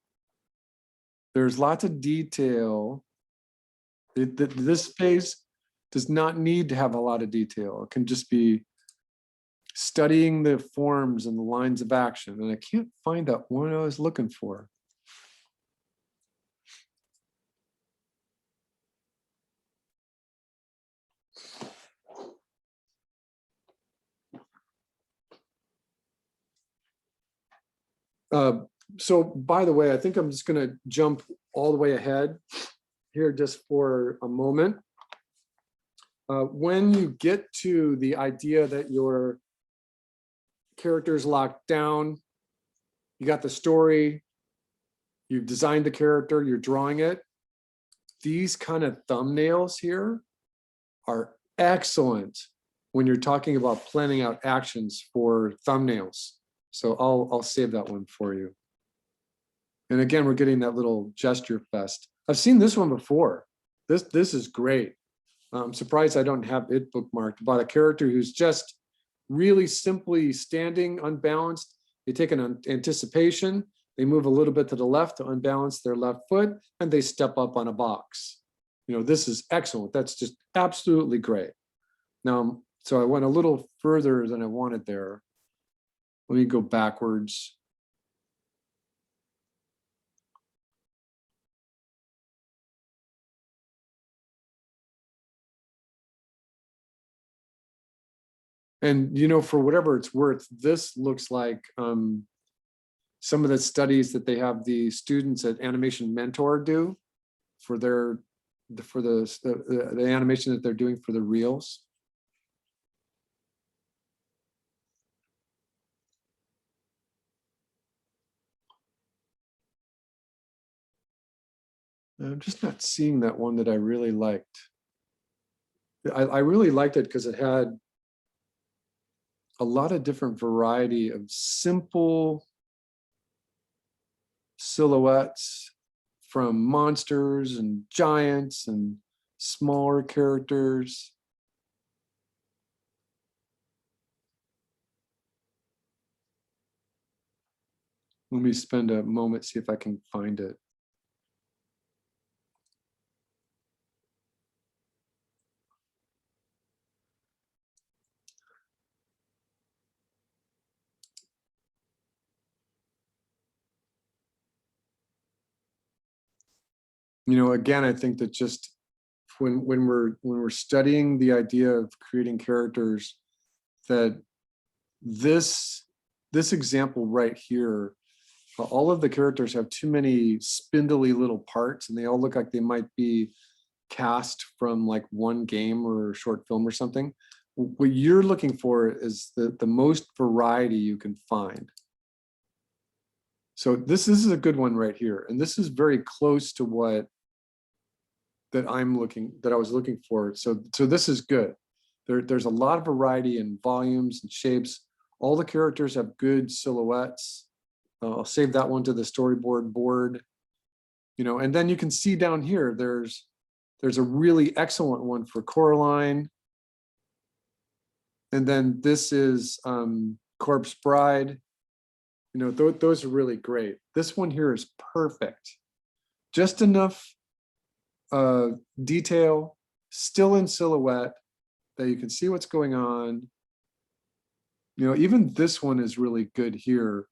There's lots of detail. This phase does not need to have a lot of detail. It can just be studying the forms and the lines of action. And I can't find that one I was looking for. So by the way, I think I'm just going to jump all the way ahead here just for a moment. When you get to the idea that your character's locked down, you got the story, you've designed the character, you're drawing it, these kind of thumbnails here are excellent when you're talking about planning out actions for thumbnails. So I'll save that one for you. And again, we're getting that little gesture fest. I've seen this one before. This is great. I'm surprised I don't have it bookmarked, about a character who's just really simply standing unbalanced. They take an anticipation, they move a little bit to the left to unbalance their left foot, and they step up on a box. You know, this is excellent. That's just absolutely great. Now, so I went a little further than I wanted there. Let me go backwards. And, you know, for whatever it's worth, this looks like some of the studies that they have the students at Animation Mentor do for the animation that they're doing for the reels. I'm just not seeing that one that I really liked. I really liked it because it had a lot of different variety of simple silhouettes from monsters and giants and smaller characters. Let me spend a moment, see if I can find it. You know, again, I think that just when we're studying the idea of creating characters, that this example right here, all of the characters have too many spindly little parts, and they all look like they might be cast from like one game or a short film or something. What you're looking for is the most variety you can find. So this is a good one right here, and this is very close to what that I was looking for. So this is good. There's a lot of variety in volumes and shapes. All the characters have good silhouettes. I'll save that one to the storyboard board. You know, and then you can see down here, there's a really excellent one for Coraline. And then this is Corpse Bride. You know, those are really great. This one here is perfect. Just enough detail, still in silhouette, that you can see what's going on. You know, even this one is really good here.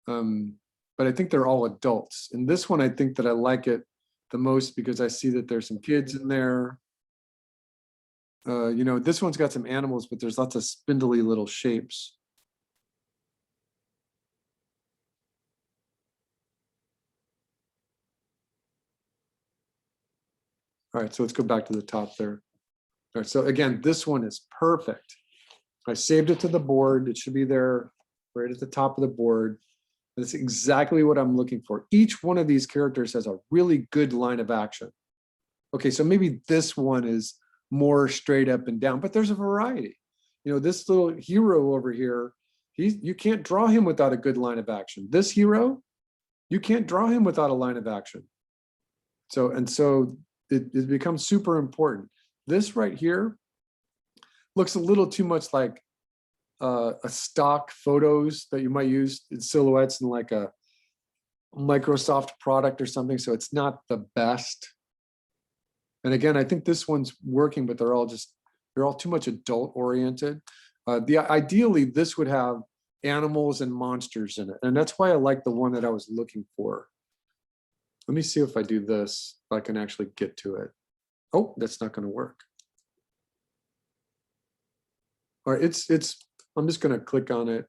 But I think they're all adults. And this one, I think that I like it the most because I see that there's some kids in there. You know, this one's got some animals, but there's lots of spindly little shapes. All right, so let's go back to the top there. All right, so again, this one is perfect. I saved it to the board. It should be there right at the top of the board. That's exactly what I'm looking for. Each one of these characters has a really good line of action. Okay, so maybe this one is more straight up and down, but there's a variety. You know, this little hero over here, you can't draw him without a good line of action. This hero, you can't draw him without a line of action. So it becomes super important. This right here looks a little too much like a stock photos that you might use in silhouettes in like a Microsoft product or something. So it's not the best. And again, I think this one's working, but they're all too much adult oriented. Ideally, this would have animals and monsters in it. And that's why I like the one that I was looking for. Let me see if I do this, if I can actually get to it. Oh, that's not going to work. All right, I'm just going to click on it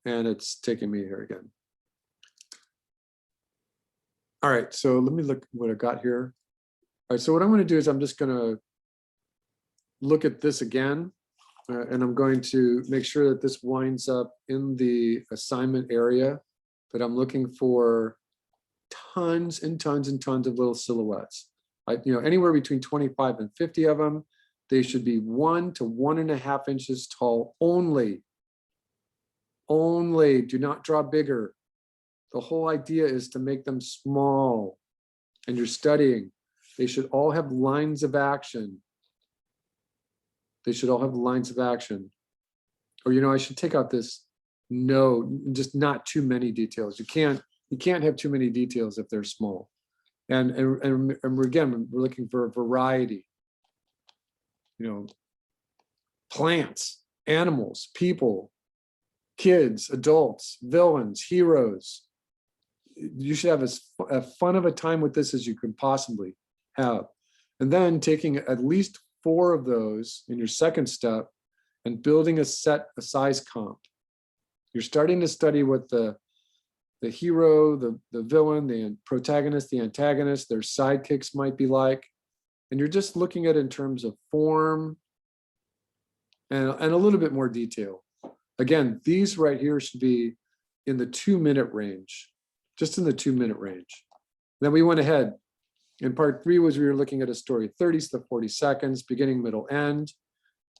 and it's taking me here again. All right, so let me look what I got here. All right, so what I'm going to do is I'm just going to look at this again, and I'm going to make sure that this winds up in the assignment area, that I'm looking for tons and tons and tons of little silhouettes. Anywhere between 25 and 50 of them. They should be 1 to 1.5 inches tall only. Only, do not draw bigger. The whole idea is to make them small. And you're studying. They should all have lines of action. They should all have lines of action. Or, I should take out this no, just not too many details. You can't have too many details if they're small. And again, we're looking for a variety. Plants, animals, people, kids, adults, villains, heroes. You should have as fun of a time with this as you can possibly have. And then taking at least 4 of those in your second step and building a size comp. You're starting to study what the hero, the villain, the protagonist, the antagonist, their sidekicks might be like. And you're just looking at it in terms of form and a little bit more detail. Again, these right here should be in the 2-minute range, just in the 2-minute range. Then we went ahead. In part 3 was we were looking at a story, 30 to 40 seconds, beginning, middle, end.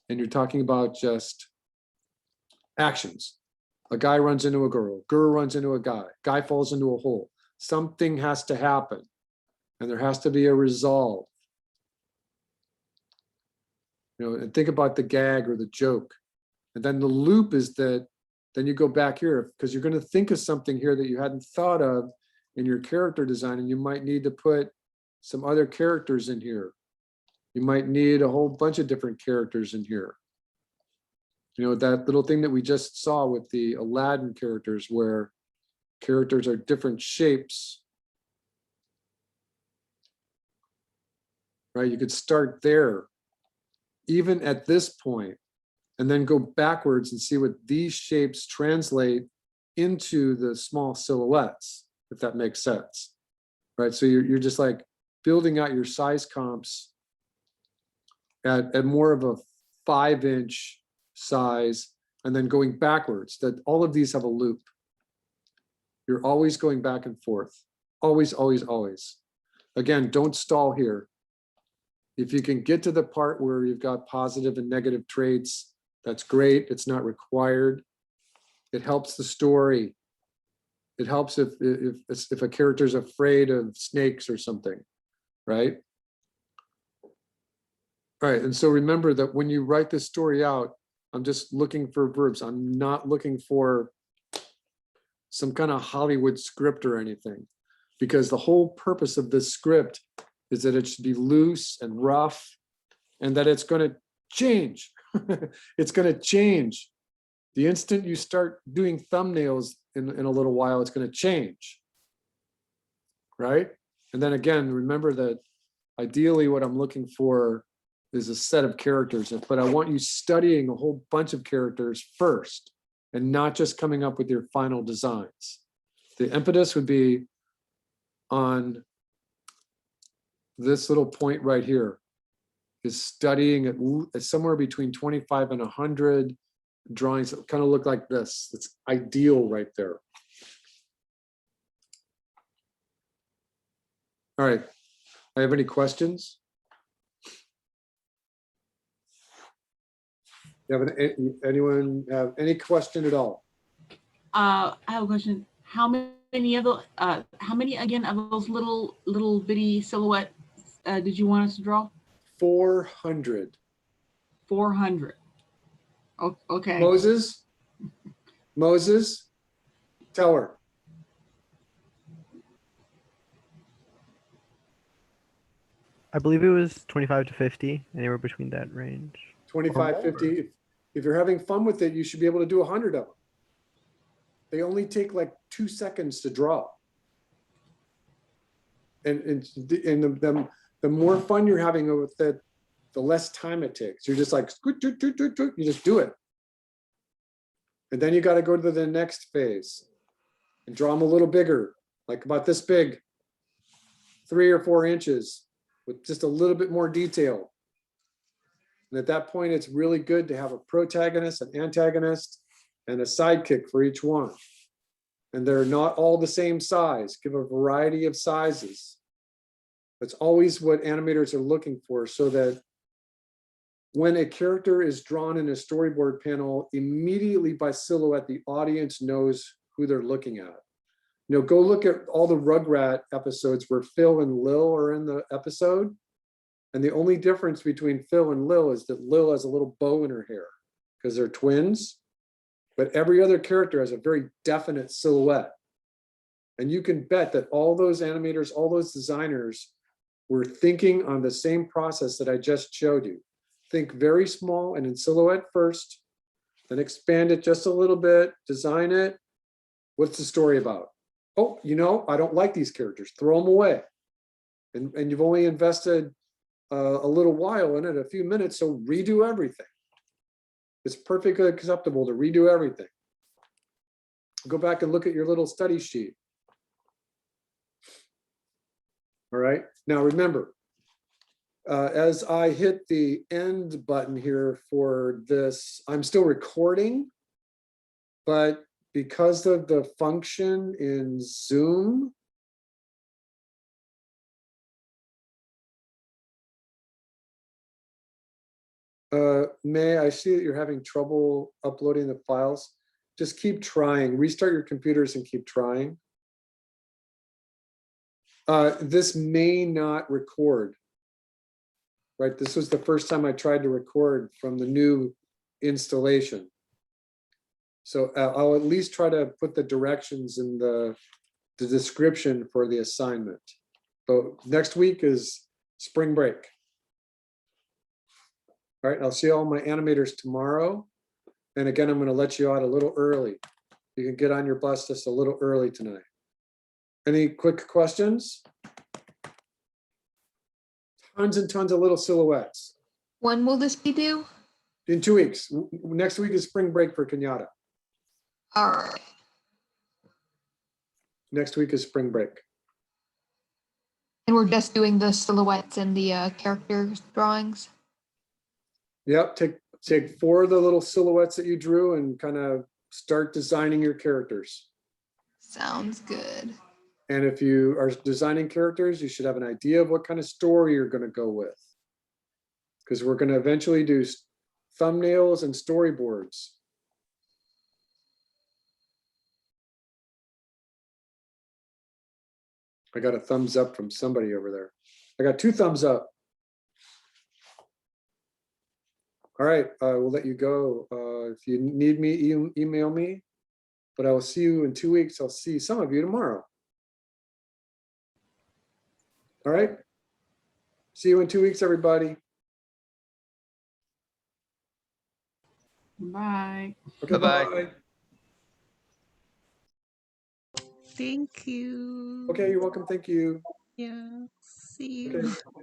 And you're talking about just actions. A guy runs into a girl runs into a guy falls into a hole. Something has to happen. And there has to be a resolve. And think about the gag or the joke. And then the loop is that then you go back here because you're going to think of something here that you hadn't thought of in your character design, and you might need to put some other characters in here. You might need a whole bunch of different characters in here. That little thing that we just saw with the Aladdin characters, where characters are different shapes. Right? You could start there, even at this point, and then go backwards and see what these shapes translate into the small silhouettes, if that makes sense. Right? So you're just like building out your size comps at more of a 5-inch size, and then going backwards, that all of these have a loop. You're always going back and forth. Always, always, always. Again, don't stall here. If you can get to the part where you've got positive and negative traits, that's great. It's not required. It helps the story. It helps if a character's afraid of snakes or something, right? All right, and so remember that when you write this story out, I'm just looking for verbs. I'm not looking for some kind of Hollywood script or anything, because the whole purpose of this script is that it should be loose and rough, and that it's going to change. It's going to change. The instant you start doing thumbnails in a little while, it's going to change, right? And then again, remember that ideally what I'm looking for is a set of characters, but I want you studying a whole bunch of characters first and not just coming up with your final designs. The impetus would be on this little point right here, is studying at somewhere between 25 and 100 drawings that kind of look like this. It's ideal right there. All right. I have any questions? You have anyone have any question at all? I have a question. How many of the how many again of those little bitty silhouettes did you want us to draw? 400. 400. Okay. Moses, tell her. I believe it was 25 to 50, anywhere between that range. 25, 50. If you're having fun with it, you should be able to do 100 of them. They only take like 2 seconds to draw. And the more fun you're having with it, the less time it takes. You're just like, you just do it. And then you got to go to the next phase and draw them a little bigger, like about this big, 3 or 4 inches with just a little bit more detail. And at that point, it's really good to have a protagonist, an antagonist, and a sidekick for each one. And they're not all the same size. Give a variety of sizes. That's always what animators are looking for, so that when a character is drawn in a storyboard panel, immediately by silhouette, the audience knows who they're looking at. You know, go look at all the Rugrat episodes where Phil and Lil are in the episode. And the only difference between Phil and Lil is that Lil has a little bow in her hair because they're twins. But every other character has a very definite silhouette. And you can bet that all those animators, all those designers were thinking on the same process that I just showed you. Think very small and in silhouette first, then expand it just a little bit, design it. What's the story about? Oh, you know, I don't like these characters, throw them away. And you've only invested a little while in it, a few minutes, so redo everything. It's perfectly acceptable to redo everything. Go back and look at your little study sheet. All right, now remember, as I hit the end button here for this, I'm still recording, but because of the function in Zoom, May, I see that you're having trouble uploading the files. Just keep trying. Restart your computers and keep trying. This may not record. Right, this was the first time I tried to record from the new installation. So I'll at least try to put the directions in the description for the assignment. So next week is spring break. All right, I'll see all my animators tomorrow. And again, I'm going to let you out a little early. You can get on your bus just a little early tonight. Any quick questions? Tons and tons of little silhouettes. When will this be due? In 2 weeks. Next week is spring break for Kenyatta. All right. Next week is spring break. And we're just doing the silhouettes and the character drawings? Yep, take 4 of the little silhouettes that you drew and kind of start designing your characters. Sounds good. And if you are designing characters, you should have an idea of what kind of story you're going to go with. Because we're going to eventually do thumbnails and storyboards. I got a thumbs up from somebody over there. I got 2 thumbs up. All right, we'll let you go. If you need me, email me. But I will see you in 2 weeks. I'll see some of you tomorrow. All right. See you in 2 weeks, everybody. Bye. Okay, bye. Thank you. Okay, you're welcome. Thank you. Yeah. See you. Okay.